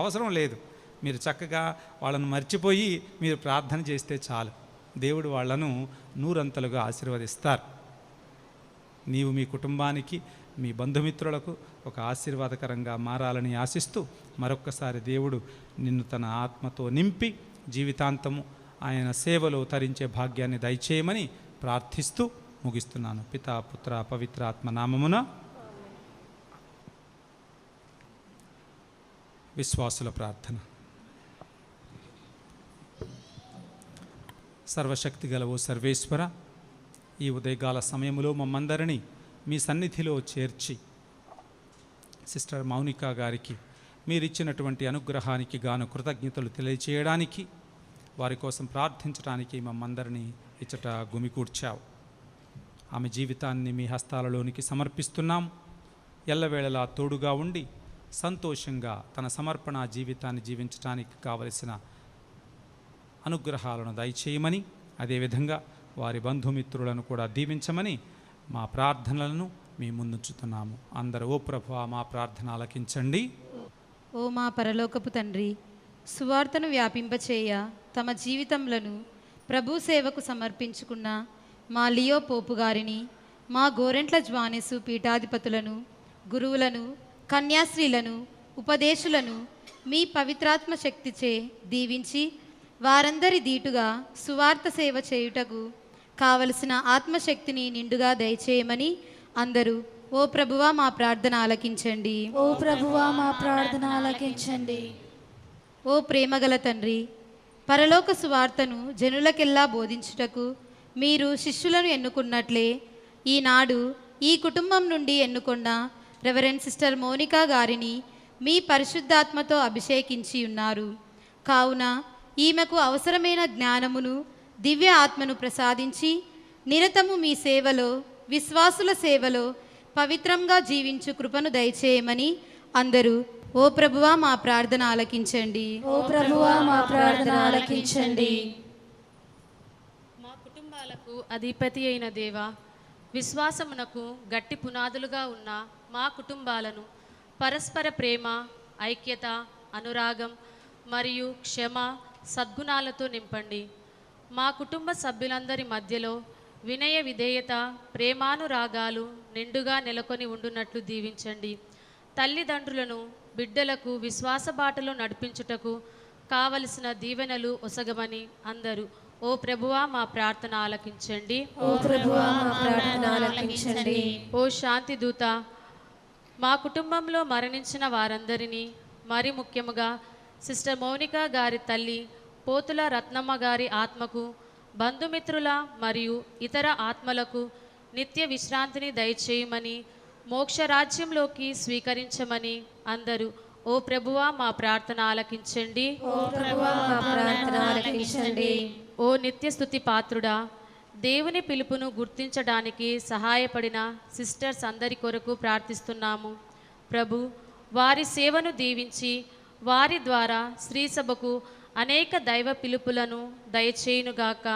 అవసరం లేదు, మీరు చక్కగా వాళ్ళను మర్చిపోయి మీరు ప్రార్థన చేస్తే చాలు, దేవుడు వాళ్ళను 100 ఆశీర్వదిస్తారు. నీవు మీ కుటుంబానికి, మీ బంధుమిత్రులకు ఒక ఆశీర్వాదకరంగా మారాలని ఆశిస్తూ మరొక్కసారి దేవుడు నిన్ను తన ఆత్మతో నింపి జీవితాంతము ఆయన సేవలో తరించే భాగ్యాన్ని దయచేయమని ప్రార్థిస్తూ ముగిస్తున్నాను. పితా పుత్ర పవిత్ర ఆత్మ నామమున. విశ్వాసుల ప్రార్థన. సర్వశక్తి గలవో సర్వేశ్వర, ఈ ఉదయకాల సమయంలో మమ్మందరినీ మీ సన్నిధిలో చేర్చి సిస్టర్ మౌనిక గారికి మీరిచ్చినటువంటి అనుగ్రహానికి గాను కృతజ్ఞతలు తెలియచేయడానికి, వారి కోసం ప్రార్థించడానికి మమ్మందరినీ ఇచ్చట గుమికూర్చావు. ఆమె జీవితాన్ని మీ హస్తాలలోనికి సమర్పిస్తున్నాం. ఎల్లవేళలా తోడుగా ఉండి సంతోషంగా తన సమర్పణ జీవితాన్ని జీవించడానికి కావలసిన అనుగ్రహాలను దయచేయమని, అదేవిధంగా వారి బంధుమిత్రులను కూడా దీవించమని మా ప్రార్థనలను మీ ముందుంచుతున్నాము. అందరూ ఓ ప్రభువా మా ప్రార్థన ఆలకించండి. ఓ మా పరలోకపు తండ్రి, సువార్తను వ్యాపింపచేయ తమ జీవితములను ప్రభు సేవకు సమర్పించుకున్న మా లియో పోపు గారిని, మా గోరెంట్ల జ్వానేసు పీఠాధిపతులను, గురువులను, కన్యాశ్రీలను, ఉపదేశులను మీ పవిత్రాత్మ శక్తిచే దీవించి వారందరి దీటుగా సువార్త సేవ చేయుటకు కావలసిన ఆత్మశక్తిని నిండుగా దయచేయమని అందరూ ఓ ప్రభువా మా ప్రార్థన ఆలకించండి. ఓ ప్రభువా మా ప్రార్థన ఆలకించండి. ఓ ప్రేమగల తండ్రి, పరలోక సువార్తను జనులకెల్లా బోధించుటకు మీరు శిష్యులను ఎన్నుకున్నట్లే ఈనాడు ఈ కుటుంబం నుండి ఎన్నుకొన్న రెవరెండ్ సిస్టర్ మోనికా గారిని మీ పరిశుద్ధాత్మతో అభిషేకించి ఉన్నారు. కావున ఈమెకు అవసరమైన జ్ఞానమును, దివ్య ఆత్మను ప్రసాదించి నిరతము మీ సేవలో, విశ్వాసుల సేవలో పవిత్రంగా జీవించు కృపను దయచేయమని అందరూ ఓ ప్రభువా మా ప్రార్థన ఆలకించండి. ఓ ప్రభువా మా ప్రార్థన ఆలకించండి. మా కుటుంబాలకు అధిపతి అయిన దేవా, విశ్వాసమునకు గట్టి పునాదులుగా ఉన్న మా కుటుంబాలను పరస్పర ప్రేమ, ఐక్యత, అనురాగం మరియు క్షమ, సద్గుణాలతో నింపండి. మా కుటుంబ సభ్యులందరి మధ్యలో వినయ, విధేయత, ప్రేమానురాగాలు నిండుగా నెలకొని ఉండునట్లు దీవించండి. తల్లిదండ్రులను బిడ్డలకు విశ్వాస బాటలో నడిపించుటకు కావలసిన దీవెనలు ఒసగమని అందరూ ఓ ప్రభువా మా ప్రార్థన ఆలకించండి. ఓ ప్రభువా మా ప్రార్థన ఆలకించండి. ఓ శాంతి దూత, మా కుటుంబంలో మరణించిన వారందరినీ, మరి ముఖ్యముగా సిస్టర్ మౌనిక గారి తల్లి పోతుల రత్నమ్మ గారి ఆత్మకు, బంధుమిత్రుల మరియు ఇతర ఆత్మలకు నిత్య విశ్రాంతిని దయచేయమని, మోక్షరాజ్యంలోకి స్వీకరించమని అందరూ ఓ ప్రభువా మా ప్రార్థన ఆలకించండి. ఓ ప్రభువా మా ప్రార్థన ఆలకించండి. ఓ నిత్య స్తుతి పాత్రుడా, దేవుని పిలుపును గుర్తించడానికి సహాయపడిన సిస్టర్స్ అందరి కొరకు ప్రార్థిస్తున్నాము. ప్రభు, వారి సేవను దీవించి వారి ద్వారా శ్రీసభకు అనేక దైవ పిలుపులను దయచేయునుగాక.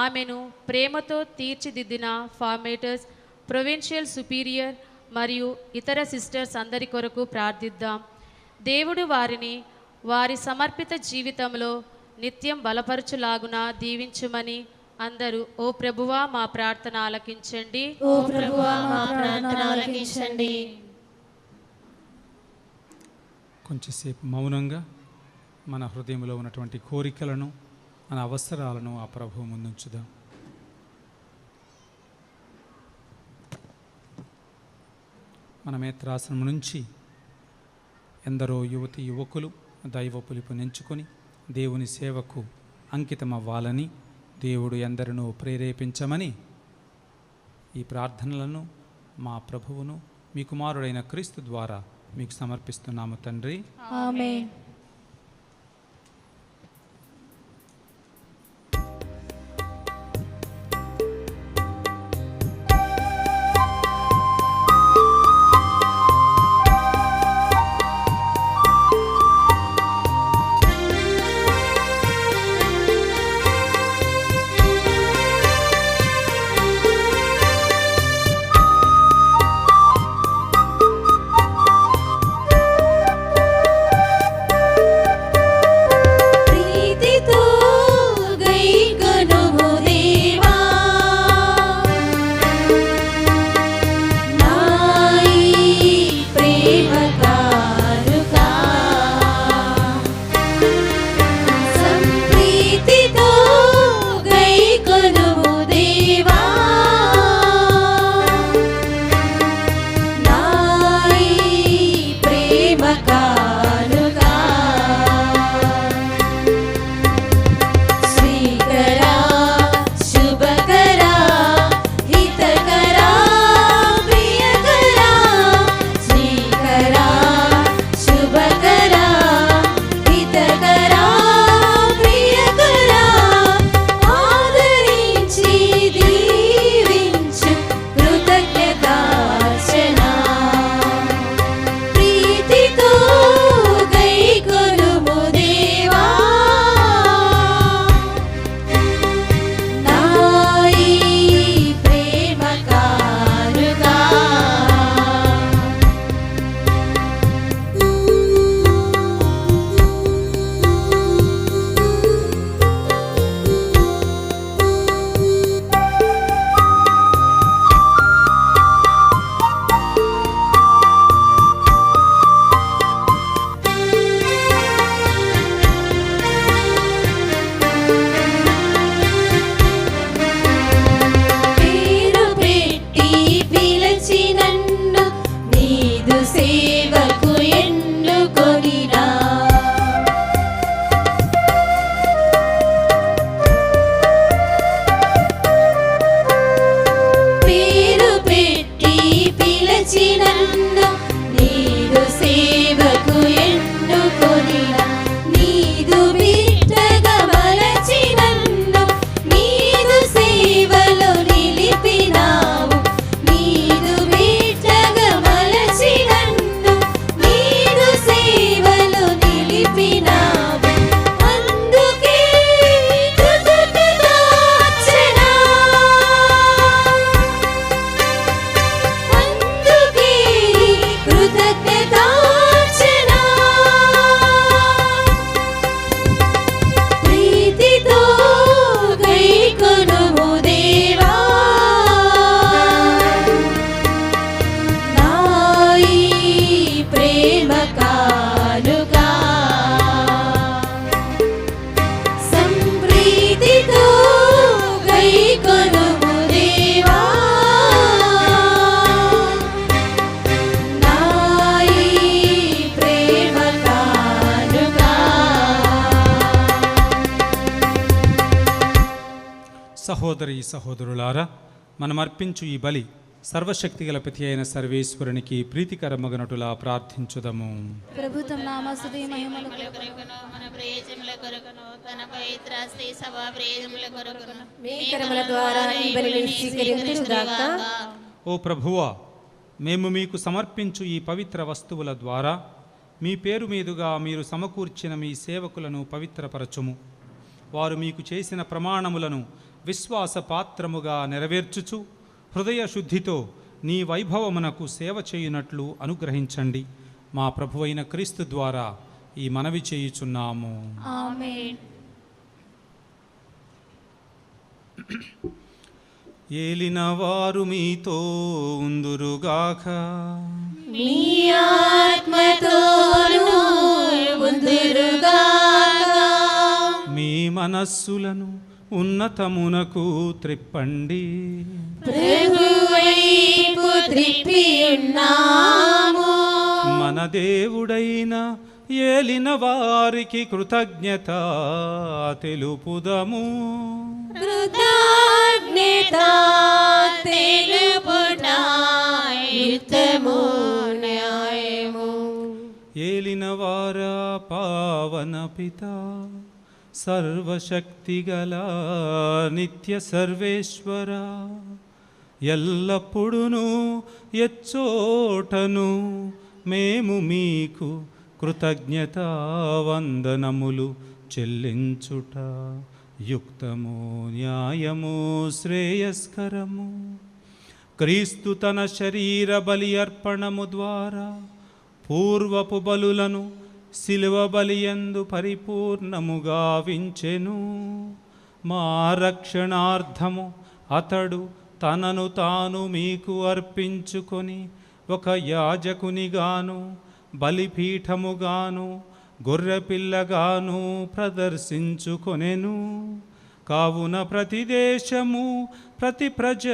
ఆమెను ప్రేమతో తీర్చిదిద్దిన ఫార్మేటర్స్, ప్రొవిన్షియల్ సుపీరియర్ మరియు ఇతర సిస్టర్స్ అందరి కొరకు ప్రార్థిద్దాం. దేవుడు వారిని వారి సమర్పిత జీవితంలో నిత్యం బలపరచులాగున దీవించుమని అందరూ ఓ ప్రభువా మా ప్రార్థన ఆలకించండి. ఓ ప్రభువా మా ప్రార్థన ఆలకించండి. కొంచెంసేపు మౌనంగా మన హృదయంలో ఉన్నటువంటి కోరికలను, మన అవసరాలను ఆ ప్రభువు ముందుంచుదాం. మన మేత్రాసనం నుంచి ఎందరో యువతి యువకులు దైవ పిలుపునెంచుకొని దేవుని సేవకు అంకితమవ్వాలని దేవుడు ఎందరినో ప్రేరేపించమని ఈ ప్రార్థనలను మా ప్రభువును మీ కుమారుడైన క్రీస్తు ద్వారా మీకు సమర్పిస్తున్నాము తండ్రి. ఆమేన్. సహోదరి సహోదరులారా, మనం అర్పించు ఈ బలి సర్వశక్తిగల ప్రతి అయిన సర్వేశ్వరునికి ప్రీతికరమగనటులా ప్రార్థించుదము. ప్రభు తమ నామస్తుతి మహిమలు మన ప్రయోజనముల కొరకును తన పవిత్రాస్తి సభా ప్రయోజనముల కొరకును మీ కరముల ద్వారా ఈ బలిని స్వీకరించుగాక. ఓ ప్రభువా, మేము మీకు సమర్పించు ఈ పవిత్ర వస్తువుల ద్వారా మీ పేరు మీదుగా మీరు సమకూర్చిన మీ సేవకులను పవిత్రపరచుము. వారు మీకు చేసిన ప్రమాణములను విశ్వాసపాత్రముగా నెరవేర్చుచు హృదయ శుద్ధితో నీ వైభవమునకు సేవ చేయునట్లు అనుగ్రహించండి. మా ప్రభువైన క్రీస్తు ద్వారా ఈ మనవి చేయుచున్నాము. ఆమేన్. ఏలిన వారు మీతో ఉందురుగాక. మీ ఆత్మతోను ఉందురుగాక. మీ మనస్సులను ఉన్నతమునకు త్రిప్పండి. ప్రభువైపు త్రిప్పి ఉన్నాము. మన దేవుడైన ఏలిన వారికి కృతజ్ఞత తెలుపుదము. కృతజ్ఞత తెలుపుట యుక్తము న్యాయము. ఏలిన వారా పావన పిత, సర్వశక్తిగల నిత్య సర్వేశ్వర, ఎల్లప్పుడును ఎచ్చోటను మేము మీకు కృతజ్ఞత వందనములు చెల్లించుట యుక్తము న్యాయము శ్రేయస్కరము. క్రీస్తు తన శరీర బలి అర్పణము ద్వారా పూర్వపు బలులను శిలువ బలియందు పరిపూర్ణముగా వించెను. మా రక్షణార్థము అతడు తనను తాను మీకు అర్పించుకొని ఒక యాజకునిగాను బలిపీఠముగాను గొర్రెపిల్లగాను ప్రదర్శించుకొనెను. కావున ప్రతి దేశము ప్రతి ప్రజ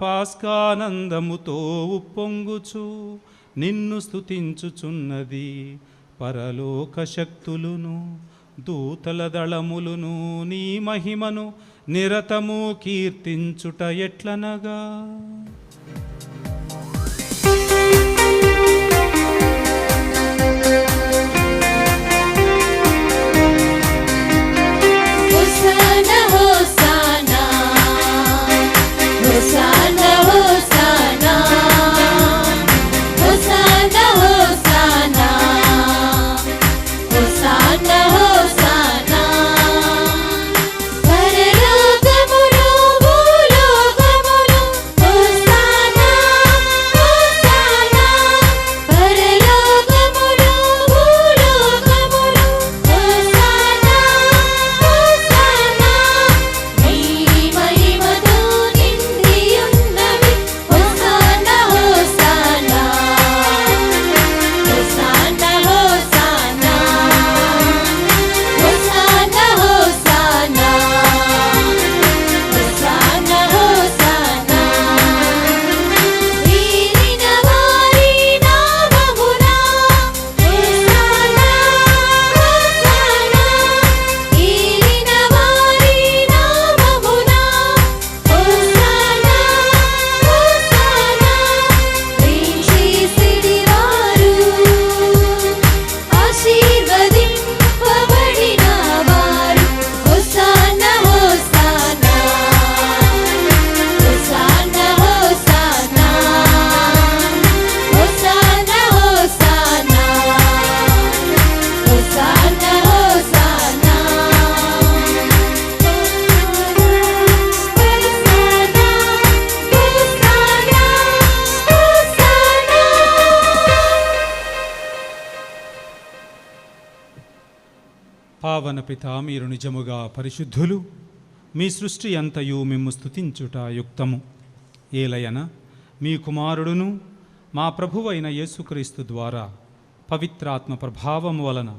పాస్కానందముతో ఉప్పొంగుచు నిన్ను స్తుతించుచున్నది. పరలోక శక్తులును దూతల దళములును నీ మహిమను నిరతము కీర్తించుట ఎట్లనగా, హోసానా హోసానా హోసానా హోసానా హోసానా హోసానా హోసానా హోసానా. పరలోకమును భూలోకమును హోసానా హోసానా. పరలోకమును భూలోకమును హోసానా హోసానా. నీ మహిమతో నిండి ఉన్నవి. హోసానా హోసానా హోసానా హోసానా హోసానా హోసానా హోసానా హోసానా. వీరిన వారి నామమున హోసానా హోసానా. వీరిన వారి నామమున హోసానా హోసానా. ప్రేమించిడివారు ఆశీర్వదింపబడిన వారు. హోసానా హోసానా హోసానా హోసానా హోసానా హోసానా హోసానా హోసానా. పావన పిత, మీరు నిజముగా పరిశుద్ధులు. మీ సృష్టి అంతయు మిమ్ము స్తుతించుట యుక్తము. ఏలయన మీ కుమారుడును మా ప్రభువైన యేసుక్రీస్తు ద్వారా పవిత్రాత్మ ప్రభావము వలన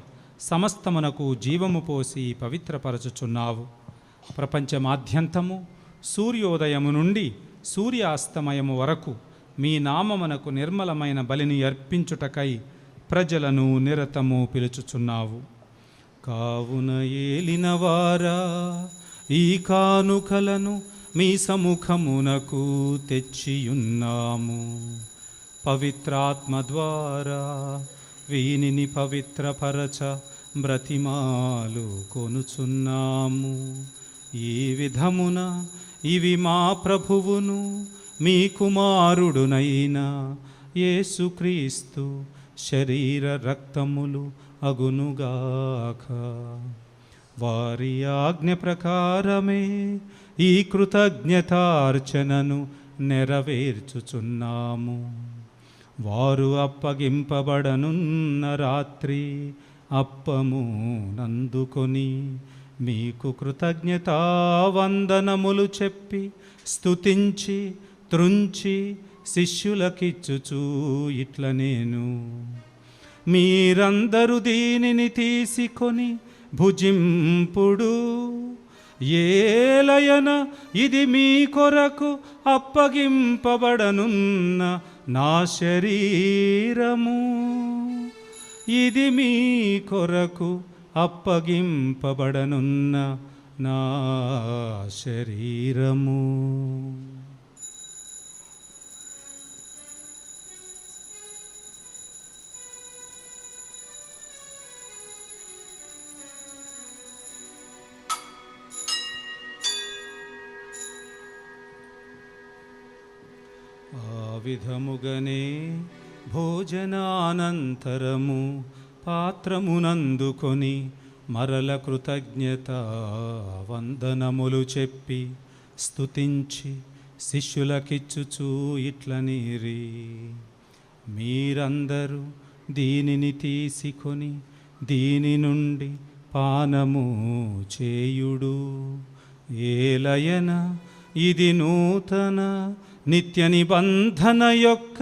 సమస్తమునకు జీవము పోసి పవిత్రపరచుచున్నావు. ప్రపంచమాద్యంతము సూర్యోదయము నుండి సూర్యాస్తమయము వరకు మీ నామమునకు నిర్మలమైన బలిని అర్పించుటకై ప్రజలను నిరతము పిలుచుచున్నావు. కావున ఏలినవారా, ఈ కానుకలను మీ సముఖమునకు తెచ్చియున్నాము. పవిత్రాత్మ ద్వారా వీనిని పవిత్రపరచ బ్రతిమాలు కొనుచున్నాము. ఈ విధమున ఇవి మా ప్రభువును మీ కుమారుడునైన యేసుక్రీస్తు శరీర రక్తములు అగునుగాక. వారి ఆజ్ఞ ప్రకారమే ఈ కృతజ్ఞతార్చనను నెరవేర్చుచున్నాము. వారు అప్పగింపబడనున్న రాత్రి అప్పము నందుకొని మీకు కృతజ్ఞతావందనములు చెప్పి స్తుతించి త్రుంచి శిష్యులకిచ్చుచూ ఇట్ల నేను, మీరందరూ దీనిని తీసుకొని భుజింపుడు. ఏలయన ఇది మీ కొరకు అప్పగింపబడనున్న నా శరీరము. ఇది మీ కొరకు అప్పగింపబడనున్న నా శరీరము. ఆ విధముగనే భోజనానంతరము పాత్రమునందుకొని మరల కృతజ్ఞత వందనములు చెప్పి స్తుతించి శిష్యులకిచ్చుచూ ఇట్లనిరి, మీరందరూ దీనిని తీసుకొని దీని నుండి పానము చేయుడు. ఏలయన ఇది నూతన నిత్య నిబంధన యొక్క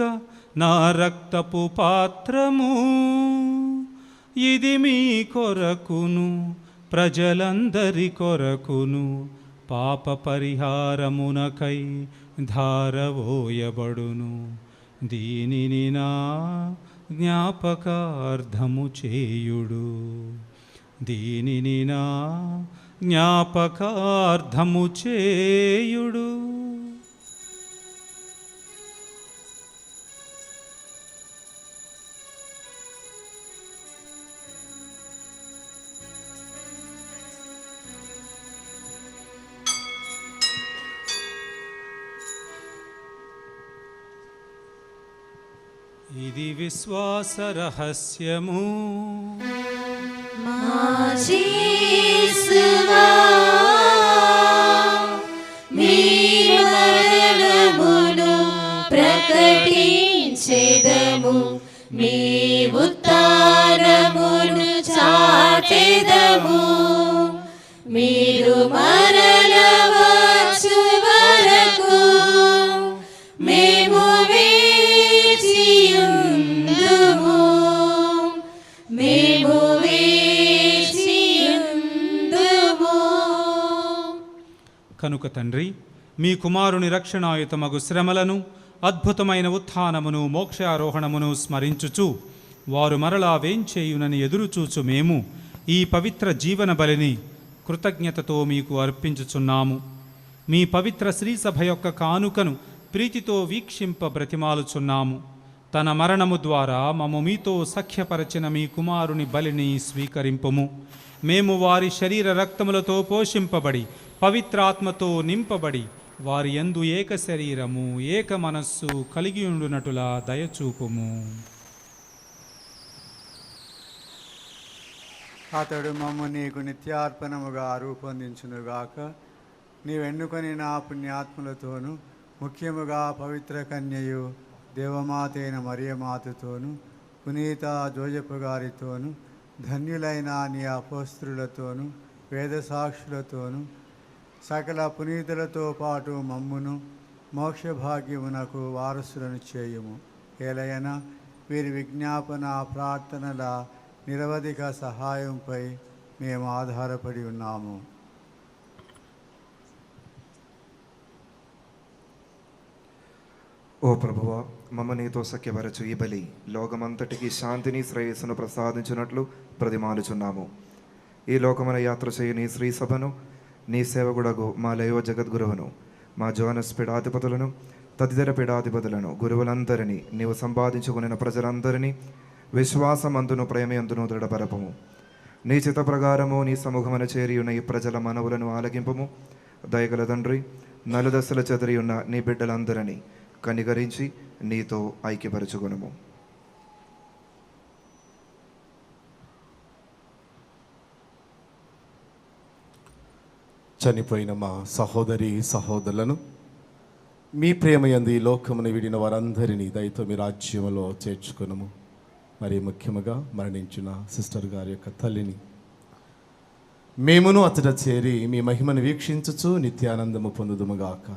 నా రక్తపు పాత్రము. ఇది మీ కొరకును ప్రజలందరి కొరకును పాప పరిహారమునకై ధారవోయబడును. దీనిని నా జ్ఞాపకార్థము చేయుడు. దీనిని నా జ్ఞాపకార్థము చేయుడు. ఇది విశ్వాస రహస్యము. ప్రకటించెదము, మీ ఉత్థానమును చాటెదము. మీరు మరల వచ్చు వరకు మేము వేచియుందుము. మేము వేచియుందుము. కనుక తండ్రి, మీ కుమారుని రక్షణాయుతమగు శ్రమలను, అద్భుతమైన ఉత్థానమును, మోక్షారోహణమును స్మరించుచు వారు మరలా వేంచేయునని ఎదురుచూచు మేము ఈ పవిత్ర జీవన బలిని కృతజ్ఞతతో మీకు అర్పించుచున్నాము. మీ పవిత్ర శ్రీసభ యొక్క కానుకను ప్రీతితో వీక్షింప బ్రతిమాలుచున్నాము. తన మరణము ద్వారా మమ్ము మీతో సఖ్యపరచిన మీ కుమారుని బలిని స్వీకరింపుము. మేము వారి శరీర రక్తములతో పోషింపబడి పవిత్రాత్మతో నింపబడి వారి యందు ఏక శరీరము ఏక మనస్సు కలిగి ఉండునటులా దయచూపుము. అతడు మమ్ము నీకు నిత్యార్పణముగా రూపొందించునుగాక. నీవెన్నుకొని నా పుణ్యాత్ములతోనూ ముఖ్యముగా పవిత్ర కన్యయు దేవమాత అయిన మరియమాతతోనూ పునీత జోజపు గారితోనూ ధన్యులైన నీ అపోస్త్రులతోనూ వేదసాక్షులతోనూ సకల పునీతులతో పాటు మమ్మును మోక్షభాగ్యమునకు వారసులను చేయుము. ఏలయన వీరి విజ్ఞాపన ప్రార్థనల నిరవధిక సహాయంపై మేము ఆధారపడి ఉన్నాము. ఓ ప్రభువా, మమ్మ నీతో సఖ్యపరచు ఈ బలి లోకమంతటికి శాంతిని శ్రేయస్సును ప్రసాదించినట్లు ప్రతిమాలుచున్నాము. ఈ లోకమున యాత్ర చేయు నీ శ్రీ సభను, నీ సేవకుడగు మా లైవ జగద్గురువును మా జోనస్ పీఠాధిపతులను తదితర పీఠాధిపతులను గురువులందరినీ నీవు సంపాదించుకున్న ప్రజలందరినీ విశ్వాసమందును ప్రేమయందును దృఢపరపము. నీ చిత్త ప్రకారము నీ సముఖమున చేరి ఉన్న ఈ ప్రజల మనవులను ఆలకింపము. దయగల తండ్రి, నలుదశల చెదిరి ఉన్న నీ బిడ్డలందరినీ కనికరించి నీతో ఐక్యపరచుకొనుము. చనిపోయిన మా సహోదరి సహోదరులను మీ ప్రేమయందు ఈ లోకమును విడిన వారందరినీ దయతో మీ రాజ్యములో చేర్చుకునము. మరి ముఖ్యముగా మరణించిన సిస్టర్ గారి యొక్క తల్లిని మేమును అతడ చేరి మీ మహిమను వీక్షించుచు నిత్యానందము పొందుదుముగాక.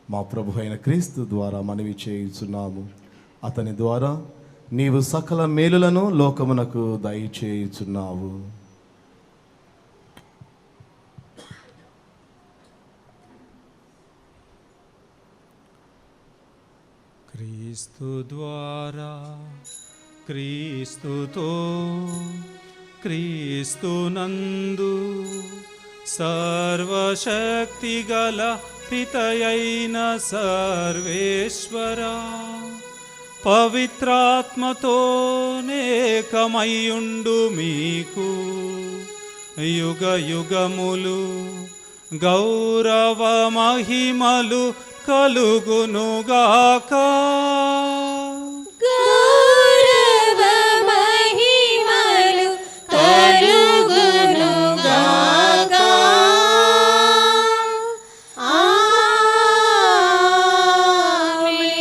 మా ప్రభు అయిన క్రీస్తు ద్వారా మనవి చేయుచున్నాము. అతని ద్వారా నీవు సకల మేలులను లోకమునకు దయచేయుచున్నావు. క్రీస్తు ద్వారా, క్రీస్తుతో, క్రీస్తునందు సర్వశక్తి గల పితయైన సర్వేశ్వర పవిత్రాత్మతో నేకమయ్యుండు మీకు యుగ యుగములు గౌరవ మహిమలు కలుగునుగాక. గౌరవ మహిమలు కలుగునుగాక. ఆమేన్.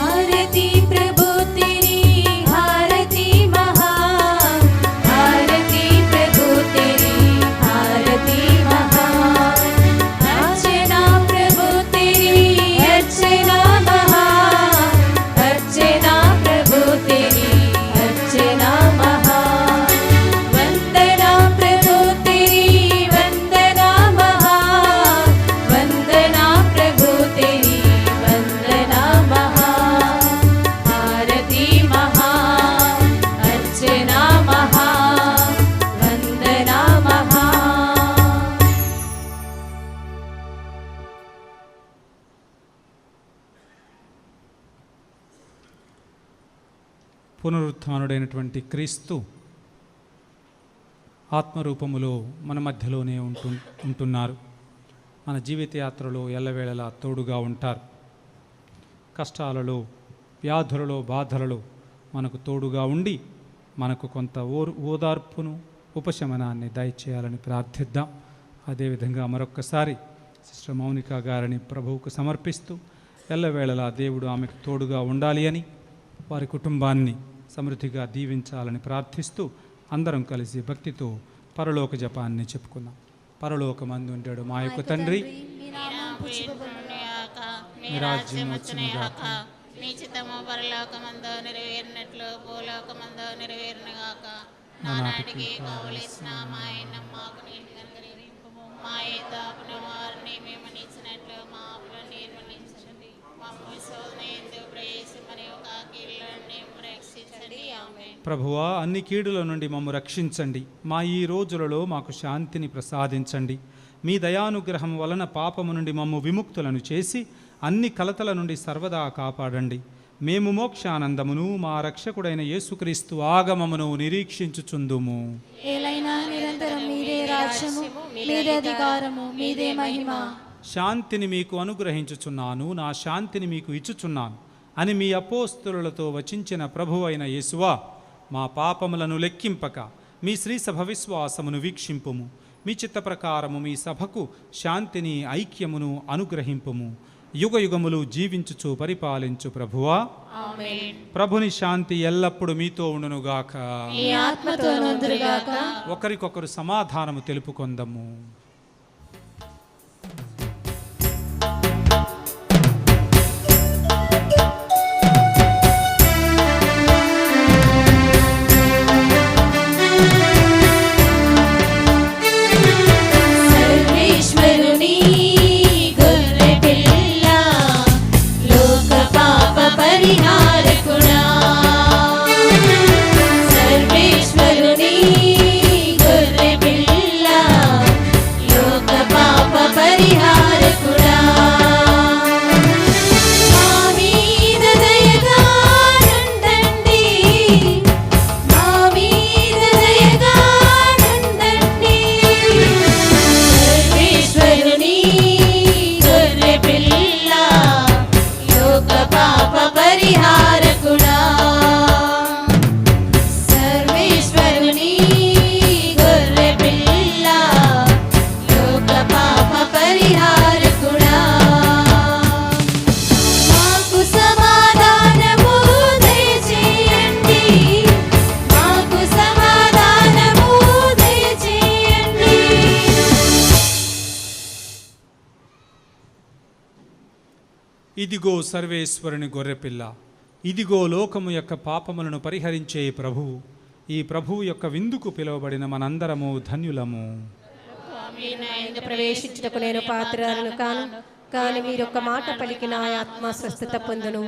आरती प्रभु तेरी, आरती महान, आरती प्रभु तेरी, आरती महान, अर्चना प्रभु तेरी, अर्चना महान, अर्चना प्रभु तेरी, अर्चना महान, वंदना प्रभु तेरी, वंदना महान, वंदना प्रभु तेरी, वंदना महान, आरती महान, अर्चना महान, वंदना महान. పునరుత్థానుడైనటువంటి క్రీస్తు ఆత్మరూపములో మన మధ్యలోనే ఉంటున్నారు. మన జీవితయాత్రలో ఎల్లవేళలా తోడుగా ఉంటారు. కష్టాలలో, వ్యాధులలో, బాధలలో మనకు తోడుగా ఉండి మనకు కొంత ఓదార్పును, ఉపశమనాన్ని దయచేయాలని ప్రార్థిద్దాం. అదేవిధంగా మరొక్కసారి సిస్టర్ మౌనిక గారిని ప్రభువుకు సమర్పిస్తూ ఎల్లవేళలా దేవుడు ఆమెకు తోడుగా ఉండాలి అని, వారి కుటుంబాన్ని సమృద్ధిగా దీవించాలని ప్రార్థిస్తూ అందరం కలిసి భక్తితో పరలోక జపాన్ని చెప్పుకుందాం. పరలోకమందు ఉండేడు మా యొక్క తండ్రి, మీ రాజ్యం వచ్చునుగాక. మీ చిత్తము పరలోకమందు నెరవేరినట్లు భూలోకమందు నెరవేరునుగాక. నానాటికి కావలసిన మా అన్నం మాకు నీటి కనుగరింపుము. మా తాపున వారిని మేము మన్నించినట్లు మా అప్పులను మన్నించండి. మమ్ము శోధన యందు ప్రవేశింపని ఒక కీడులను రక్షించండి. ఆమేన్. ప్రభువా, అన్ని కీడుల నుండి మమ్ము రక్షించండి. మా ఈ రోజులలో మాకు శాంతిని ప్రసాదించండి. మీ దయానుగ్రహం వలన పాపము నుండి మమ్ము విముక్తులను చేసి అన్ని కలతల నుండి సర్వదా కాపాడండి. మేము మోక్షానందమును మా రక్షకుడైన యేసుక్రీస్తు ఆగమమును నిరీక్షించుచుందుము. ఏలైనా నిరంతరం మీదే రాజ్యము, మీదే అధికారము, మీదే మహిమ. శాంతిని మీకు అనుగ్రహించుచున్నాను, నా శాంతిని మీకు ఇచ్చుచున్నాను అని మీ అపోస్తలులతో వచించిన ప్రభువైన యేసువా, మా పాపములను లెక్కింపక మీ శ్రీసభ విశ్వాసమును వీక్షింపుము. మీ చిత్త ప్రకారము మీ సభకు శాంతిని, ఐక్యమును అనుగ్రహింపుము. యుగ యుగములు జీవించుచు పరిపాలించు ప్రభువా, ఆమేన్. ప్రభుని శాంతి ఎల్లప్పుడూ మీతో ఉండునుగాక. మీ ఆత్మతోను ఉండునుగాక. ఒకరికొకరు సమాధానము తెలుపుకొందము. ఇదిగో సర్వేశ్వరుని గొర్రెపిల్ల, ఇదిగో లోకము యొక్క పాపములను పరిహరించే ప్రభువు. ఈ ప్రభువు యొక్క విందుకు పిలువబడిన మనందరము ధన్యులము. ప్రవేశించుటకు నేను పాత్రలను కాను, కానీ మీరొక్క మాట పలికిన ఆత్మ స్వస్థత పొందును.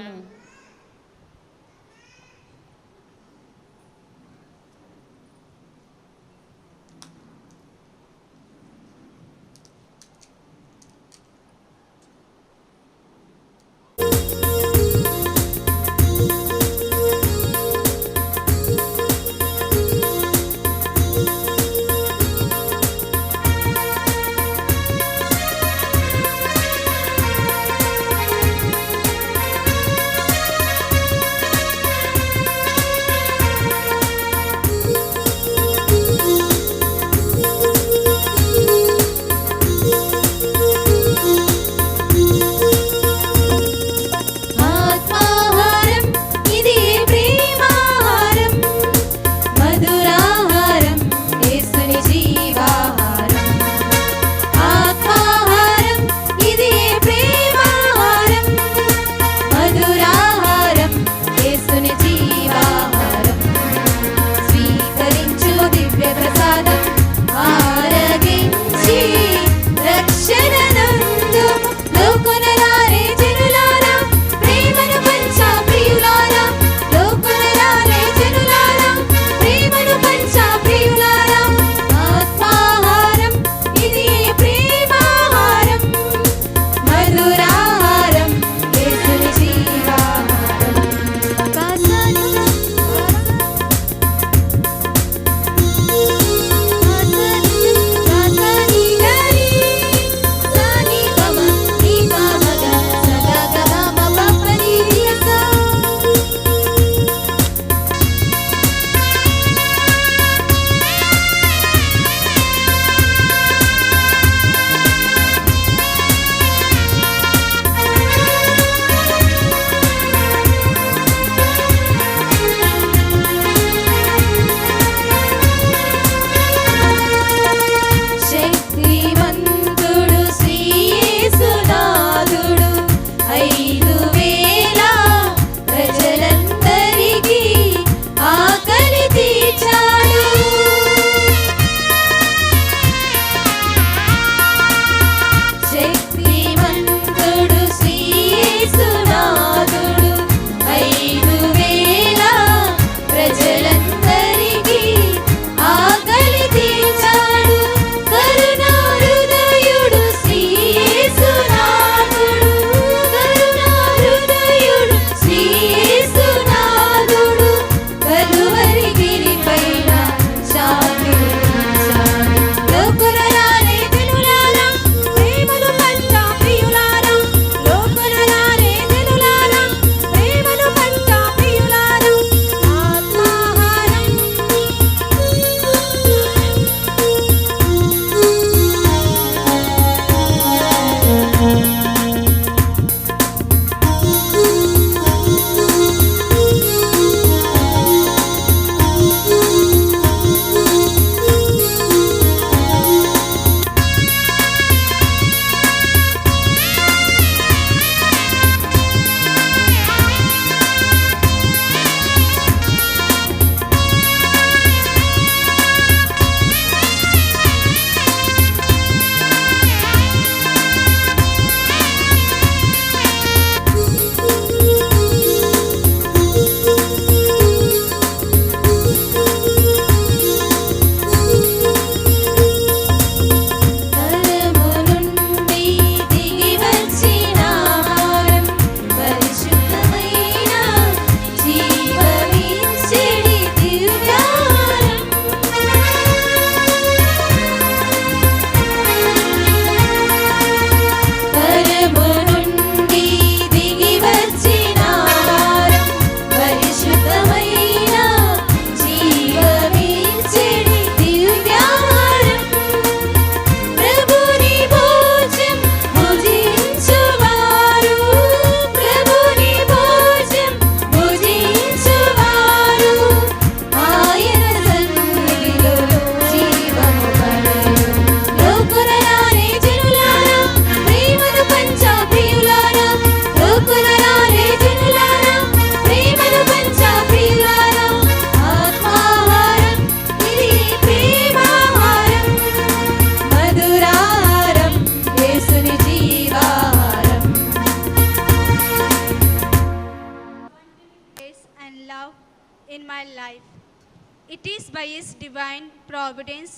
by His divine providence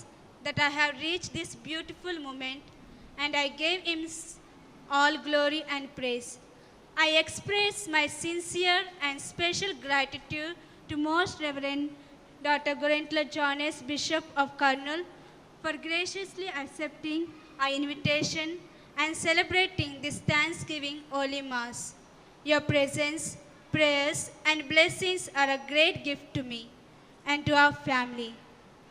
that I have reached this beautiful moment, and I gave Him all glory and praise. I express my sincere and special gratitude to Most Reverend Dr. Gorentla Jones, Bishop of Kurnool, for graciously accepting our invitation and celebrating this Thanksgiving Holy Mass. Your presence, prayers, and blessings are a great gift to me and to our family.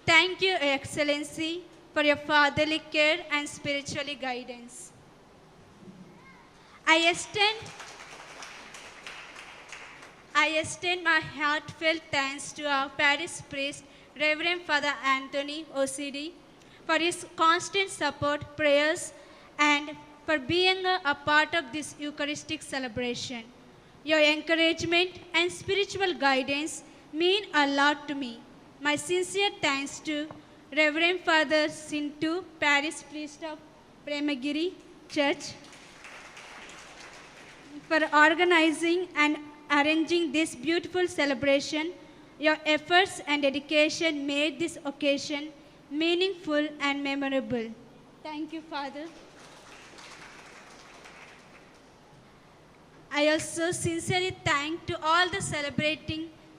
Thank you, Your Excellency, for your fatherly care and spiritual guidance. I extend my heartfelt thanks to our parish priest, Reverend Father Anthony OCD, for his constant support, prayers, and for being a part of this Eucharistic celebration. Your encouragement and spiritual guidance mean a lot to me. My sincere thanks to Reverend Father Sintu, parish priest of Premagiri Church, for organizing and arranging this beautiful celebration. Your efforts and dedication made this occasion meaningful and memorable. Thank you, Father. I also sincerely thank to all the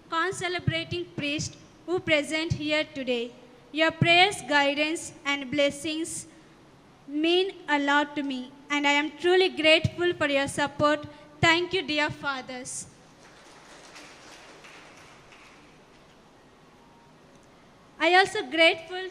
concelebrating priests who present here today. Your prayers, guidance, and blessings mean a lot to me, and I am truly grateful for your support. Thank you, dear fathers. I also grateful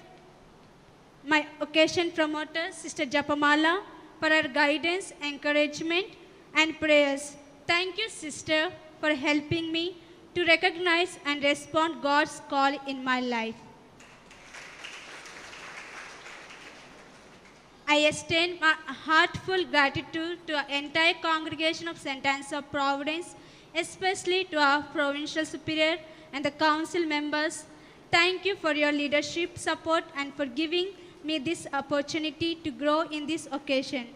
my occasion promoter, Sister Japamala, for her guidance, encouragement, and prayers. Thank you, sister, for helping me to recognize and respond God's call in my life. I extend my heartfelt gratitude to our entire congregation of St. Anne's of Providence, especially to our provincial superior and the council members. Thank you for your leadership, support, and for giving me this opportunity to grow in this occasion.